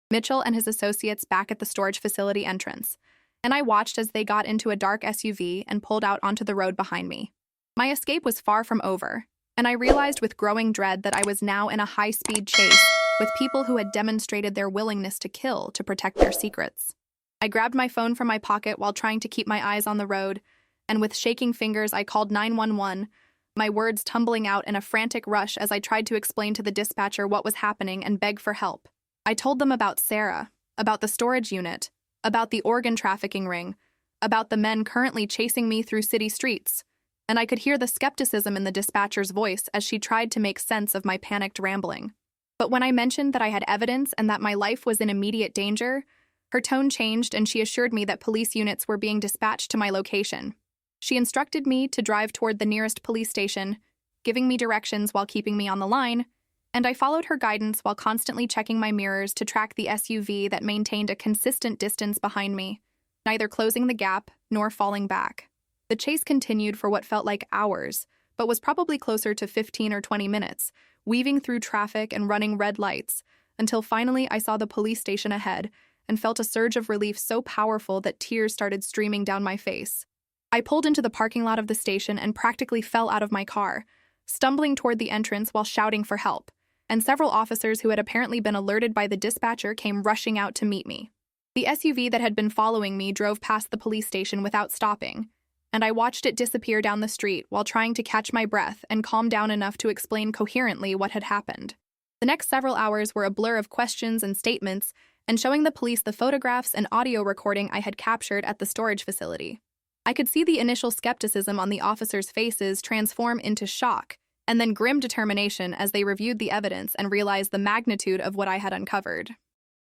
Mitchell and his associates back at the storage facility entrance, and I watched as they got into a dark SUV and pulled out onto the road behind me. My escape was far from over, and I realized with growing dread that I was now in a high-speed chase with people who had demonstrated their willingness to kill to protect their secrets. I grabbed my phone from my pocket while trying to keep my eyes on the road, and with shaking fingers I called 911, my words tumbling out in a frantic rush as I tried to explain to the dispatcher what was happening and beg for help. I told them about Sarah, about the storage unit, about the organ trafficking ring, about the men currently chasing me through city streets, and I could hear the skepticism in the dispatcher's voice as she tried to make sense of my panicked rambling. But when I mentioned that I had evidence and that my life was in immediate danger, her tone changed and she assured me that police units were being dispatched to my location. She instructed me to drive toward the nearest police station, giving me directions while keeping me on the line, and I followed her guidance while constantly checking my mirrors to track the SUV that maintained a consistent distance behind me, neither closing the gap nor falling back. The chase continued for what felt like hours, but was probably closer to 15 or 20 minutes, weaving through traffic and running red lights, until finally I saw the police station ahead and felt a surge of relief so powerful that tears started streaming down my face. I pulled into the parking lot of the station and practically fell out of my car, stumbling toward the entrance while shouting for help, and several officers who had apparently been alerted by the dispatcher came rushing out to meet me. The SUV that had been following me drove past the police station without stopping, and I watched it disappear down the street while trying to catch my breath and calm down enough to explain coherently what had happened. The next several hours were a blur of questions and statements and showing the police the photographs and audio recording I had captured at the storage facility. I could see the initial skepticism on the officers' faces transform into shock, and then grim determination as they reviewed the evidence and realized the magnitude of what I had uncovered.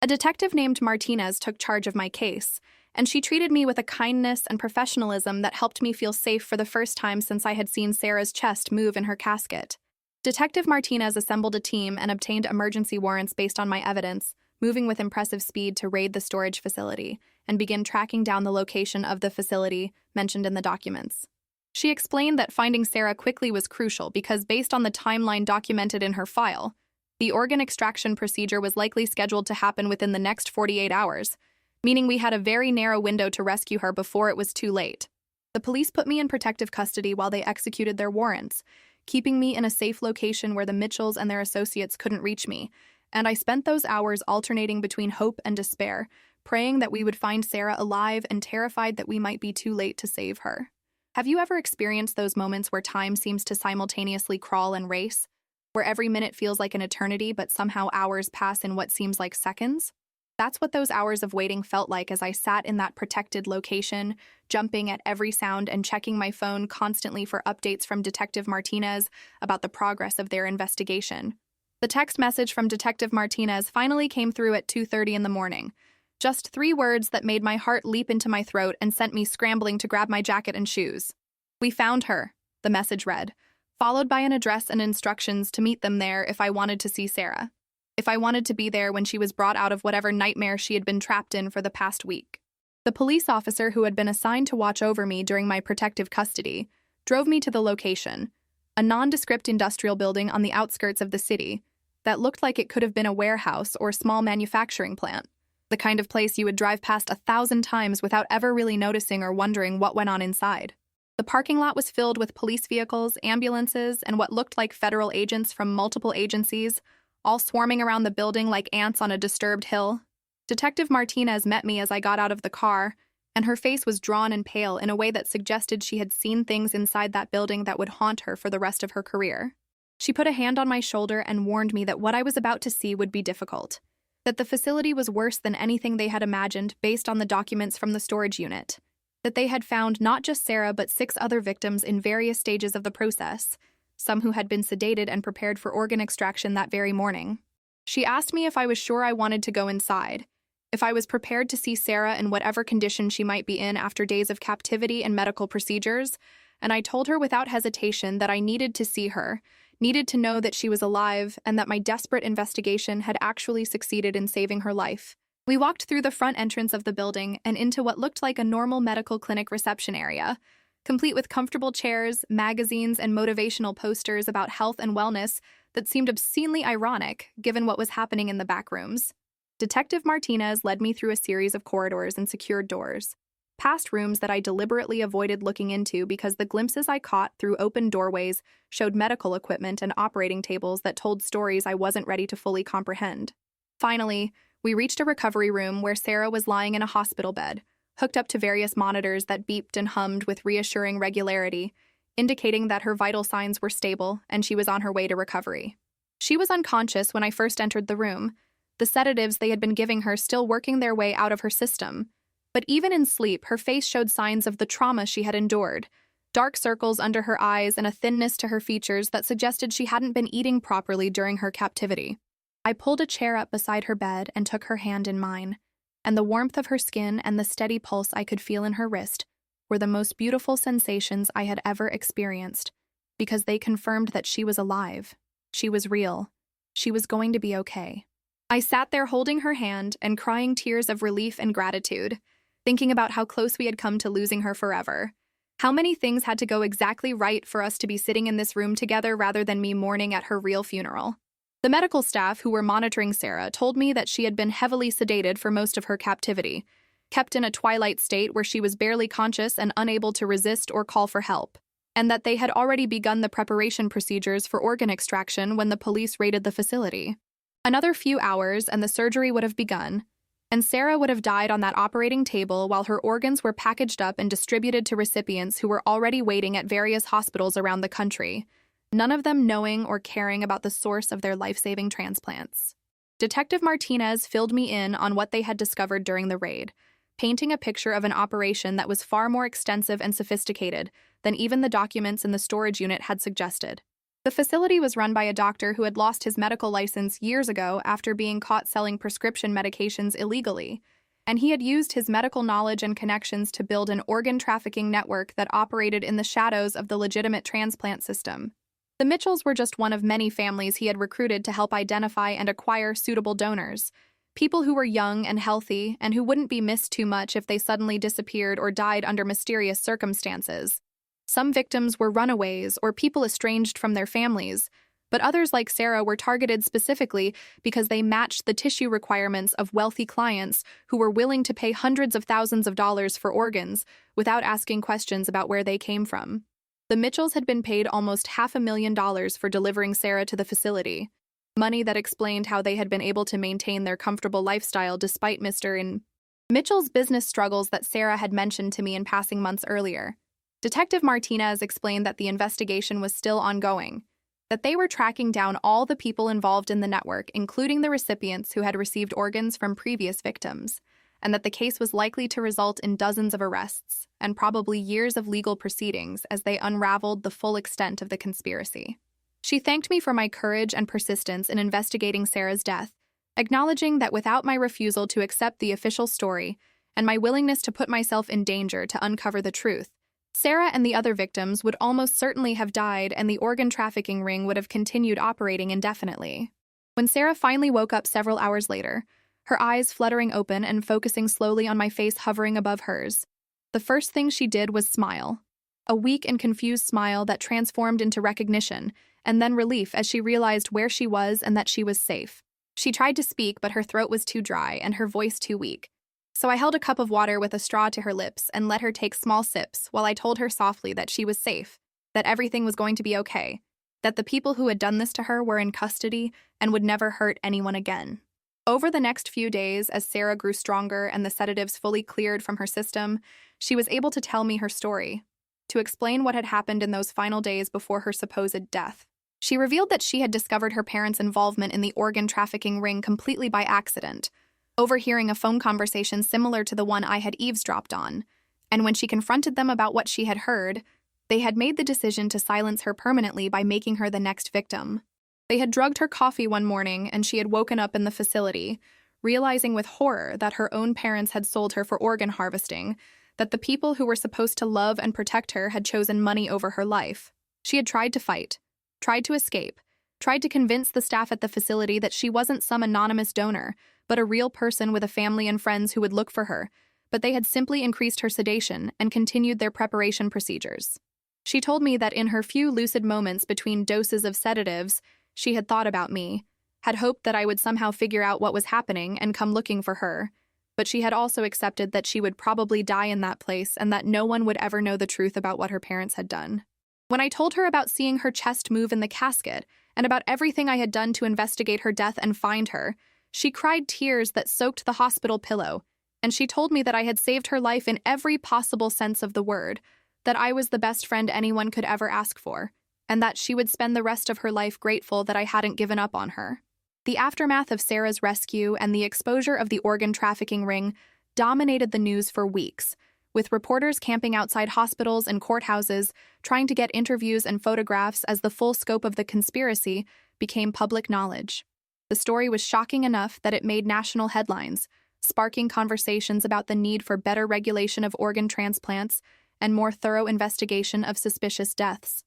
A detective named Martinez took charge of my case, and she treated me with a kindness and professionalism that helped me feel safe for the first time since I had seen Sarah's chest move in her casket. Detective Martinez assembled a team and obtained emergency warrants based on my evidence, moving with impressive speed to raid the storage facility and begin tracking down the location of the facility mentioned in the documents. She explained that finding Sarah quickly was crucial because based on the timeline documented in her file, the organ extraction procedure was likely scheduled to happen within the next 48 hours, meaning we had a very narrow window to rescue her before it was too late. The police put me in protective custody while they executed their warrants, keeping me in a safe location where the Mitchells and their associates couldn't reach me, and I spent those hours alternating between hope and despair, praying that we would find Sarah alive and terrified that we might be too late to save her. Have you ever experienced those moments where time seems to simultaneously crawl and race, where every minute feels like an eternity but somehow hours pass in what seems like seconds? That's what those hours of waiting felt like as I sat in that protected location, jumping at every sound and checking my phone constantly for updates from Detective Martinez about the progress of their investigation. The text message from Detective Martinez finally came through at 2:30 in the morning. Just 3 words that made my heart leap into my throat and sent me scrambling to grab my jacket and shoes. "We found her," the message read, followed by an address and instructions to meet them there if I wanted to see Sarah. If I wanted to be there when she was brought out of whatever nightmare she had been trapped in for the past week. The police officer who had been assigned to watch over me during my protective custody drove me to the location, a nondescript industrial building on the outskirts of the city that looked like it could have been a warehouse or small manufacturing plant, the kind of place you would drive past 1,000 times without ever really noticing or wondering what went on inside. The parking lot was filled with police vehicles, ambulances, and what looked like federal agents from multiple agencies, all swarming around the building like ants on a disturbed hill. Detective Martinez met me as I got out of the car, and her face was drawn and pale in a way that suggested she had seen things inside that building that would haunt her for the rest of her career. She put a hand on my shoulder and warned me that what I was about to see would be difficult, that the facility was worse than anything they had imagined based on the documents from the storage unit, that they had found not just Sarah but 6 other victims in various stages of the process, some who had been sedated and prepared for organ extraction that very morning. She asked me if I was sure I wanted to go inside, if I was prepared to see Sarah in whatever condition she might be in after days of captivity and medical procedures, and I told her without hesitation that I needed to see her, needed to know that she was alive, and that my desperate investigation had actually succeeded in saving her life. We walked through the front entrance of the building and into what looked like a normal medical clinic reception area, complete with comfortable chairs, magazines, and motivational posters about health and wellness that seemed obscenely ironic given what was happening in the back rooms. Detective Martinez led me through a series of corridors and secured doors, past rooms that I deliberately avoided looking into because the glimpses I caught through open doorways showed medical equipment and operating tables that told stories I wasn't ready to fully comprehend. Finally, we reached a recovery room where Sarah was lying in a hospital bed, hooked up to various monitors that beeped and hummed with reassuring regularity, indicating that her vital signs were stable and she was on her way to recovery. She was unconscious when I first entered the room, the sedatives they had been giving her still working their way out of her system. But even in sleep, her face showed signs of the trauma she had endured, dark circles under her eyes and a thinness to her features that suggested she hadn't been eating properly during her captivity. I pulled a chair up beside her bed and took her hand in mine, and the warmth of her skin and the steady pulse I could feel in her wrist were the most beautiful sensations I had ever experienced, because they confirmed that she was alive. She was real. She was going to be okay. I sat there holding her hand and crying tears of relief and gratitude, thinking about how close we had come to losing her forever. How many things had to go exactly right for us to be sitting in this room together rather than me mourning at her real funeral. The medical staff who were monitoring Sarah told me that she had been heavily sedated for most of her captivity, kept in a twilight state where she was barely conscious and unable to resist or call for help, and that they had already begun the preparation procedures for organ extraction when the police raided the facility. Another few hours and the surgery would have begun, and Sarah would have died on that operating table while her organs were packaged up and distributed to recipients who were already waiting at various hospitals around the country, none of them knowing or caring about the source of their life-saving transplants. Detective Martinez filled me in on what they had discovered during the raid, painting a picture of an operation that was far more extensive and sophisticated than even the documents in the storage unit had suggested. The facility was run by a doctor who had lost his medical license years ago after being caught selling prescription medications illegally, and he had used his medical knowledge and connections to build an organ trafficking network that operated in the shadows of the legitimate transplant system. The Mitchells were just one of many families he had recruited to help identify and acquire suitable donors, people who were young and healthy and who wouldn't be missed too much if they suddenly disappeared or died under mysterious circumstances. Some victims were runaways or people estranged from their families, but others like Sarah were targeted specifically because they matched the tissue requirements of wealthy clients who were willing to pay hundreds of thousands of dollars for organs without asking questions about where they came from. The Mitchells had been paid almost $500,000 for delivering Sarah to the facility, money that explained how they had been able to maintain their comfortable lifestyle despite Mr. Mitchell's business struggles that Sarah had mentioned to me in passing months earlier. Detective Martinez explained that the investigation was still ongoing, that they were tracking down all the people involved in the network, including the recipients who had received organs from previous victims, and that the case was likely to result in dozens of arrests and probably years of legal proceedings as they unraveled the full extent of the conspiracy. She thanked me for my courage and persistence in investigating Sarah's death, acknowledging that without my refusal to accept the official story and my willingness to put myself in danger to uncover the truth, Sarah and the other victims would almost certainly have died and the organ trafficking ring would have continued operating indefinitely. When Sarah finally woke up several hours later, her eyes fluttering open and focusing slowly on my face hovering above hers, the first thing she did was smile. A weak and confused smile that transformed into recognition, and then relief as she realized where she was and that she was safe. She tried to speak, but her throat was too dry and her voice too weak. So I held a cup of water with a straw to her lips and let her take small sips while I told her softly that she was safe, that everything was going to be okay, that the people who had done this to her were in custody and would never hurt anyone again. Over the next few days, as Sarah grew stronger and the sedatives fully cleared from her system, she was able to tell me her story, to explain what had happened in those final days before her supposed death. She revealed that she had discovered her parents' involvement in the organ trafficking ring completely by accident, overhearing a phone conversation similar to the one I had eavesdropped on, and when she confronted them about what she had heard, they had made the decision to silence her permanently by making her the next victim. They had drugged her coffee one morning, and she had woken up in the facility, realizing with horror that her own parents had sold her for organ harvesting, that the people who were supposed to love and protect her had chosen money over her life. She had tried to fight, tried to escape, tried to convince the staff at the facility that she wasn't some anonymous donor, but a real person with a family and friends who would look for her, but they had simply increased her sedation and continued their preparation procedures. She told me that in her few lucid moments between doses of sedatives, she had thought about me, had hoped that I would somehow figure out what was happening and come looking for her, but she had also accepted that she would probably die in that place and that no one would ever know the truth about what her parents had done. When I told her about seeing her chest move in the casket and about everything I had done to investigate her death and find her, she cried tears that soaked the hospital pillow, and she told me that I had saved her life in every possible sense of the word, that I was the best friend anyone could ever ask for, and that she would spend the rest of her life grateful that I hadn't given up on her. The aftermath of Sarah's rescue and the exposure of the organ trafficking ring dominated the news for weeks, with reporters camping outside hospitals and courthouses trying to get interviews and photographs as the full scope of the conspiracy became public knowledge. The story was shocking enough that it made national headlines, sparking conversations about the need for better regulation of organ transplants and more thorough investigation of suspicious deaths.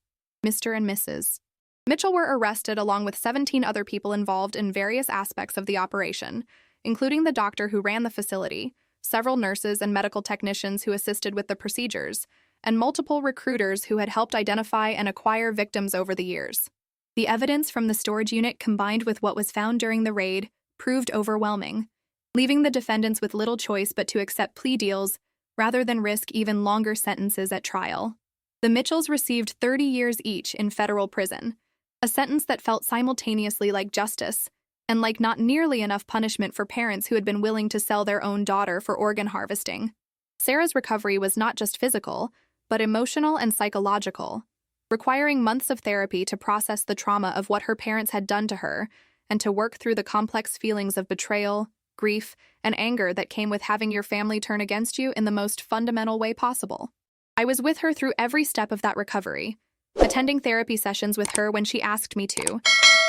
Mr. and Mrs. Mitchell were arrested along with 17 other people involved in various aspects of the operation, including the doctor who ran the facility, several nurses and medical technicians who assisted with the procedures, and multiple recruiters who had helped identify and acquire victims over the years. The evidence from the storage unit combined with what was found during the raid proved overwhelming, leaving the defendants with little choice but to accept plea deals rather than risk even longer sentences at trial. The Mitchells received 30 years each in federal prison, a sentence that felt simultaneously like justice and like not nearly enough punishment for parents who had been willing to sell their own daughter for organ harvesting. Sarah's recovery was not just physical, but emotional and psychological, requiring months of therapy to process the trauma of what her parents had done to her and to work through the complex feelings of betrayal, grief, and anger that came with having your family turn against you in the most fundamental way possible. I was with her through every step of that recovery, attending therapy sessions with her when she asked me to,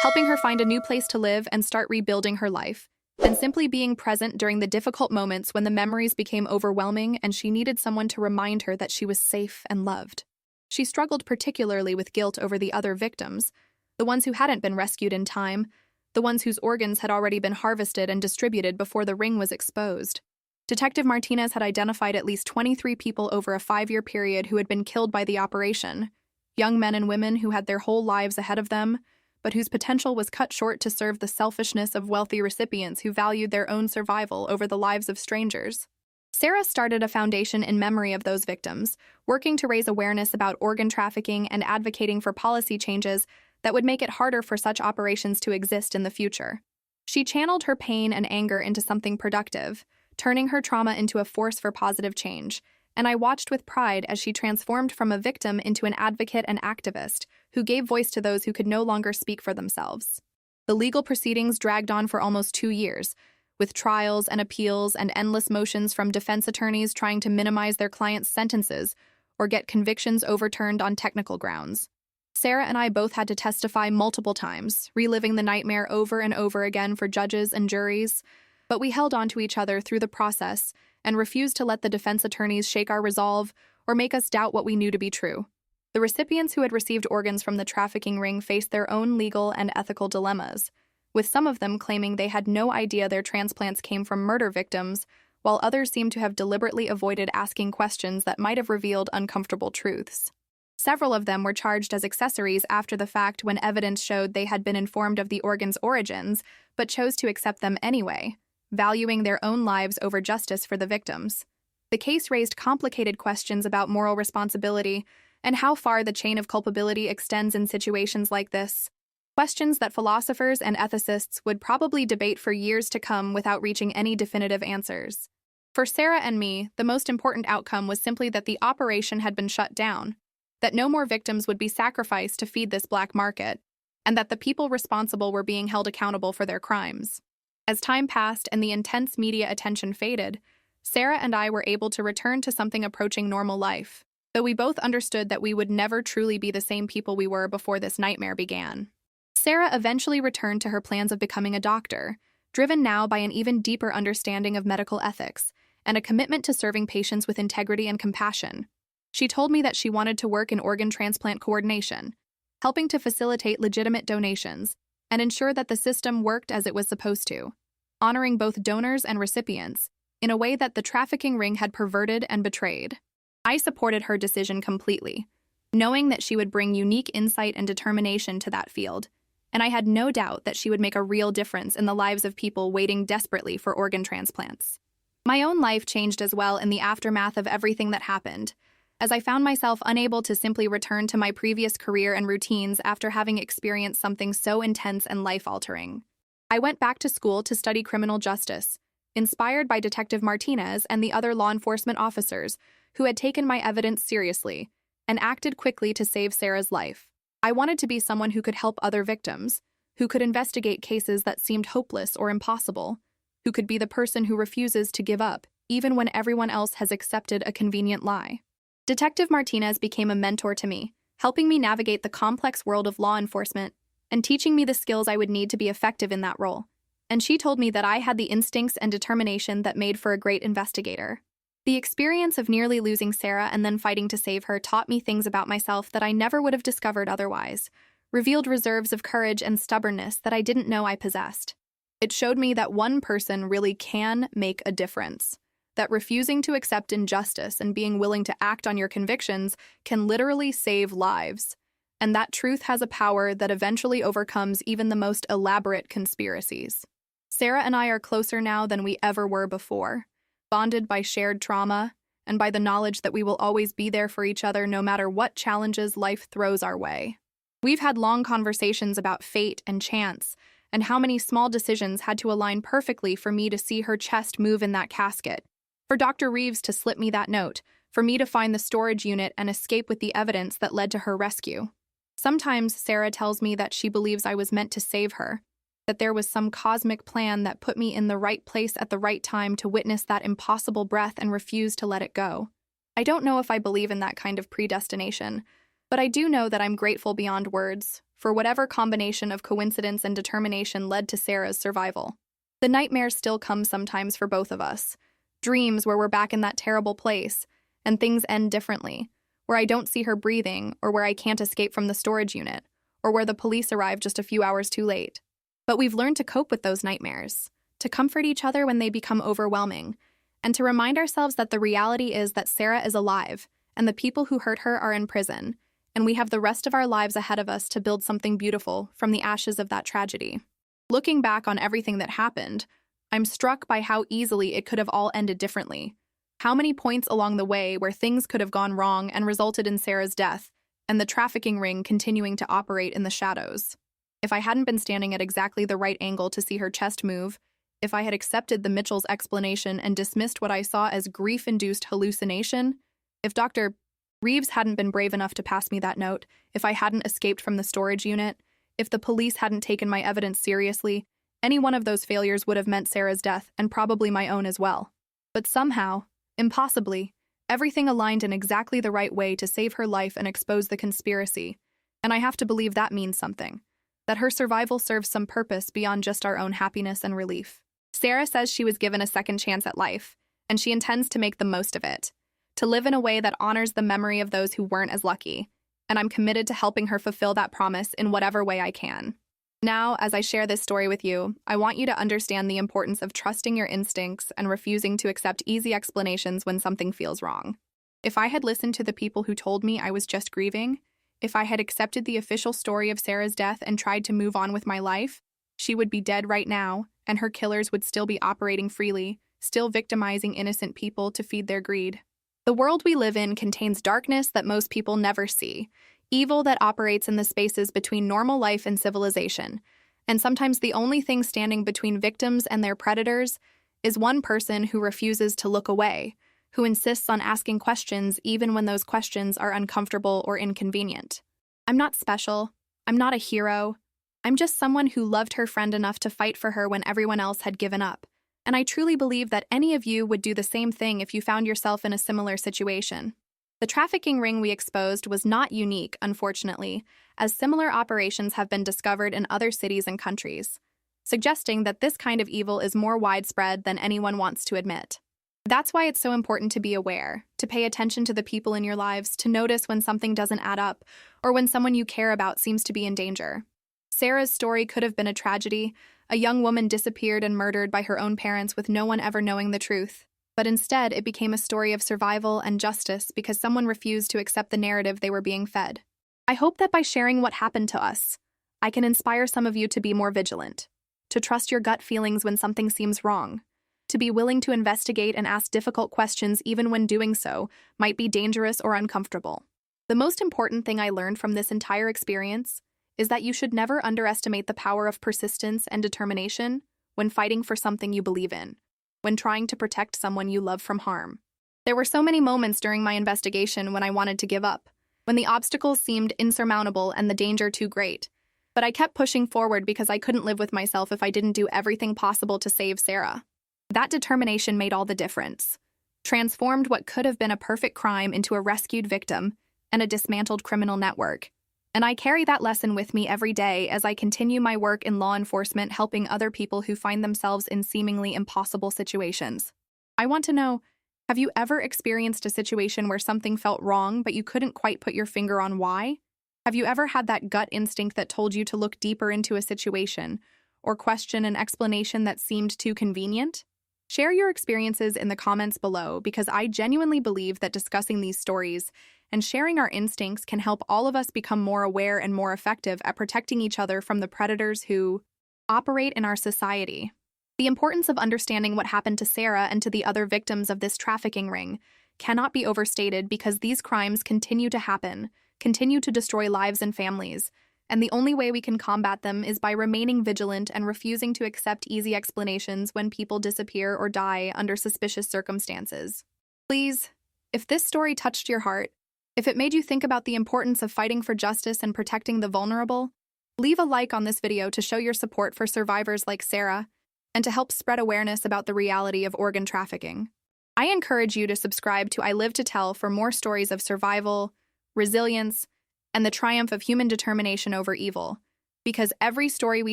helping her find a new place to live and start rebuilding her life, and simply being present during the difficult moments when the memories became overwhelming and she needed someone to remind her that she was safe and loved. She struggled particularly with guilt over the other victims, the ones who hadn't been rescued in time, the ones whose organs had already been harvested and distributed before the ring was exposed. Detective Martinez had identified at least 23 people over a 5-year period who had been killed by the operation, young men and women who had their whole lives ahead of them, but whose potential was cut short to serve the selfishness of wealthy recipients who valued their own survival over the lives of strangers. Sarah started a foundation in memory of those victims, working to raise awareness about organ trafficking and advocating for policy changes that would make it harder for such operations to exist in the future. She channeled her pain and anger into something productive, turning her trauma into a force for positive change, and I watched with pride as she transformed from a victim into an advocate and activist who gave voice to those who could no longer speak for themselves. The legal proceedings dragged on for almost 2 years, with trials and appeals and endless motions from defense attorneys trying to minimize their clients' sentences or get convictions overturned on technical grounds. Sarah and I both had to testify multiple times, reliving the nightmare over and over again for judges and juries, but we held on to each other through the process and refused to let the defense attorneys shake our resolve or make us doubt what we knew to be true. The recipients who had received organs from the trafficking ring faced their own legal and ethical dilemmas, with some of them claiming they had no idea their transplants came from murder victims, while others seemed to have deliberately avoided asking questions that might have revealed uncomfortable truths. Several of them were charged as accessories after the fact when evidence showed they had been informed of the organs' origins, but chose to accept them anyway, valuing their own lives over justice for the victims. The case raised complicated questions about moral responsibility and how far the chain of culpability extends in situations like this. Questions that philosophers and ethicists would probably debate for years to come without reaching any definitive answers. For Sarah and me, the most important outcome was simply that the operation had been shut down, that no more victims would be sacrificed to feed this black market, and that the people responsible were being held accountable for their crimes. As time passed and the intense media attention faded, Sarah and I were able to return to something approaching normal life, though we both understood that we would never truly be the same people we were before this nightmare began. Sarah eventually returned to her plans of becoming a doctor, driven now by an even deeper understanding of medical ethics and a commitment to serving patients with integrity and compassion. She told me that she wanted to work in organ transplant coordination, helping to facilitate legitimate donations and ensure that the system worked as it was supposed to, honoring both donors and recipients, in a way that the trafficking ring had perverted and betrayed. I supported her decision completely, knowing that she would bring unique insight and determination to that field, and I had no doubt that she would make a real difference in the lives of people waiting desperately for organ transplants. My own life changed as well in the aftermath of everything that happened, as I found myself unable to simply return to my previous career and routines after having experienced something so intense and life-altering. I went back to school to study criminal justice, inspired by Detective Martinez and the other law enforcement officers who had taken my evidence seriously and acted quickly to save Sarah's life. I wanted to be someone who could help other victims, who could investigate cases that seemed hopeless or impossible, who could be the person who refuses to give up, even when everyone else has accepted a convenient lie. Detective Martinez became a mentor to me, helping me navigate the complex world of law enforcement and teaching me the skills I would need to be effective in that role. And she told me that I had the instincts and determination that made for a great investigator. The experience of nearly losing Sarah and then fighting to save her taught me things about myself that I never would have discovered otherwise, revealed reserves of courage and stubbornness that I didn't know I possessed. It showed me that one person really can make a difference, that refusing to accept injustice and being willing to act on your convictions can literally save lives, and that truth has a power that eventually overcomes even the most elaborate conspiracies. Sarah and I are closer now than we ever were before, bonded by shared trauma and by the knowledge that we will always be there for each other no matter what challenges life throws our way. We've had long conversations about fate and chance, and how many small decisions had to align perfectly for me to see her chest move in that casket, for Dr. Reeves to slip me that note, for me to find the storage unit and escape with the evidence that led to her rescue. Sometimes Sarah tells me that she believes I was meant to save her, that there was some cosmic plan that put me in the right place at the right time to witness that impossible breath and refuse to let it go. I don't know if I believe in that kind of predestination, but I do know that I'm grateful beyond words for whatever combination of coincidence and determination led to Sarah's survival. The nightmares still come sometimes for both of us. Dreams where we're back in that terrible place, and things end differently, where I don't see her breathing, or where I can't escape from the storage unit, or where the police arrive just a few hours too late. But we've learned to cope with those nightmares, to comfort each other when they become overwhelming, and to remind ourselves that the reality is that Sarah is alive, and the people who hurt her are in prison, and we have the rest of our lives ahead of us to build something beautiful from the ashes of that tragedy. Looking back on everything that happened, I'm struck by how easily it could have all ended differently. How many points along the way where things could have gone wrong and resulted in Sarah's death, and the trafficking ring continuing to operate in the shadows. If I hadn't been standing at exactly the right angle to see her chest move, if I had accepted the Mitchell's explanation and dismissed what I saw as grief-induced hallucination, if Dr. Reeves hadn't been brave enough to pass me that note, if I hadn't escaped from the storage unit, if the police hadn't taken my evidence seriously, any one of those failures would have meant Sarah's death and probably my own as well. But somehow, impossibly, everything aligned in exactly the right way to save her life and expose the conspiracy, and I have to believe that means something, that her survival serves some purpose beyond just our own happiness and relief. Sarah says she was given a second chance at life, and she intends to make the most of it, to live in a way that honors the memory of those who weren't as lucky, and I'm committed to helping her fulfill that promise in whatever way I can. Now, as I share this story with you, I want you to understand the importance of trusting your instincts and refusing to accept easy explanations when something feels wrong. If I had listened to the people who told me I was just grieving, if I had accepted the official story of Sarah's death and tried to move on with my life, she would be dead right now, and her killers would still be operating freely, still victimizing innocent people to feed their greed. The world we live in contains darkness that most people never see, evil that operates in the spaces between normal life and civilization, and sometimes the only thing standing between victims and their predators is one person who refuses to look away, who insists on asking questions even when those questions are uncomfortable or inconvenient. I'm not special. I'm not a hero. I'm just someone who loved her friend enough to fight for her when everyone else had given up. And I truly believe that any of you would do the same thing if you found yourself in a similar situation. The trafficking ring we exposed was not unique, unfortunately, as similar operations have been discovered in other cities and countries, suggesting that this kind of evil is more widespread than anyone wants to admit. That's why it's so important to be aware, to pay attention to the people in your lives, to notice when something doesn't add up, or when someone you care about seems to be in danger. Sarah's story could have been a tragedy. A young woman disappeared and murdered by her own parents with no one ever knowing the truth. but instead it became a story of survival and justice because someone refused to accept the narrative they were being fed. I hope that by sharing what happened to us, I can inspire some of you to be more vigilant, to trust your gut feelings when something seems wrong, to be willing to investigate and ask difficult questions even when doing so might be dangerous or uncomfortable. The most important thing I learned from this entire experience is that you should never underestimate the power of persistence and determination when fighting for something you believe in, when trying to protect someone you love from harm. There were so many moments during my investigation when I wanted to give up, when the obstacles seemed insurmountable and the danger too great. But I kept pushing forward because I couldn't live with myself if I didn't do everything possible to save Sarah. That determination made all the difference, transformed what could have been a perfect crime into a rescued victim and a dismantled criminal network. And I carry that lesson with me every day as I continue my work in law enforcement, helping other people who find themselves in seemingly impossible situations. I want to know, have you ever experienced a situation where something felt wrong but you couldn't quite put your finger on why? Have you ever had that gut instinct that told you to look deeper into a situation or question an explanation that seemed too convenient? Share your experiences in the comments below because I genuinely believe that discussing these stories and sharing our instincts can help all of us become more aware and more effective at protecting each other from the predators who operate in our society. The importance of understanding what happened to Sarah and to the other victims of this trafficking ring cannot be overstated because these crimes continue to happen, continue to destroy lives and families, and the only way we can combat them is by remaining vigilant and refusing to accept easy explanations when people disappear or die under suspicious circumstances. Please, if this story touched your heart, if it made you think about the importance of fighting for justice and protecting the vulnerable, leave a like on this video to show your support for survivors like Sarah and to help spread awareness about the reality of organ trafficking. I encourage you to subscribe to I Live to Tell for more stories of survival, resilience, and the triumph of human determination over evil, because every story we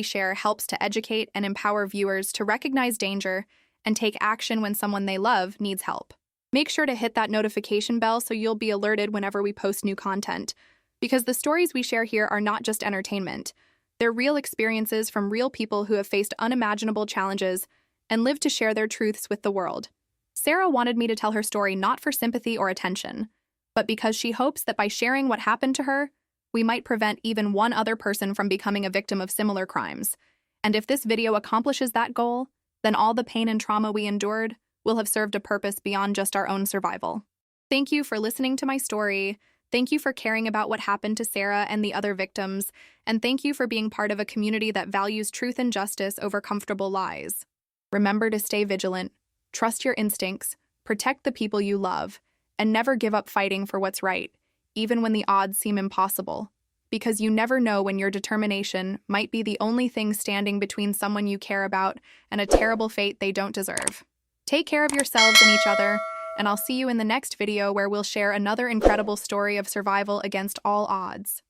share helps to educate and empower viewers to recognize danger and take action when someone they love needs help. Make sure to hit that notification bell so you'll be alerted whenever we post new content, because the stories we share here are not just entertainment. They're real experiences from real people who have faced unimaginable challenges and lived to share their truths with the world. Sarah wanted me to tell her story not for sympathy or attention, but because she hopes that by sharing what happened to her, we might prevent even one other person from becoming a victim of similar crimes. And if this video accomplishes that goal, then all the pain and trauma we endured will have served a purpose beyond just our own survival. Thank you for listening to my story. Thank you for caring about what happened to Sarah and the other victims. And thank you for being part of a community that values truth and justice over comfortable lies. Remember to stay vigilant, trust your instincts, protect the people you love, and never give up fighting for what's right, even when the odds seem impossible. Because you never know when your determination might be the only thing standing between someone you care about and a terrible fate they don't deserve. Take care of yourselves and each other, and I'll see you in the next video where we'll share another incredible story of survival against all odds.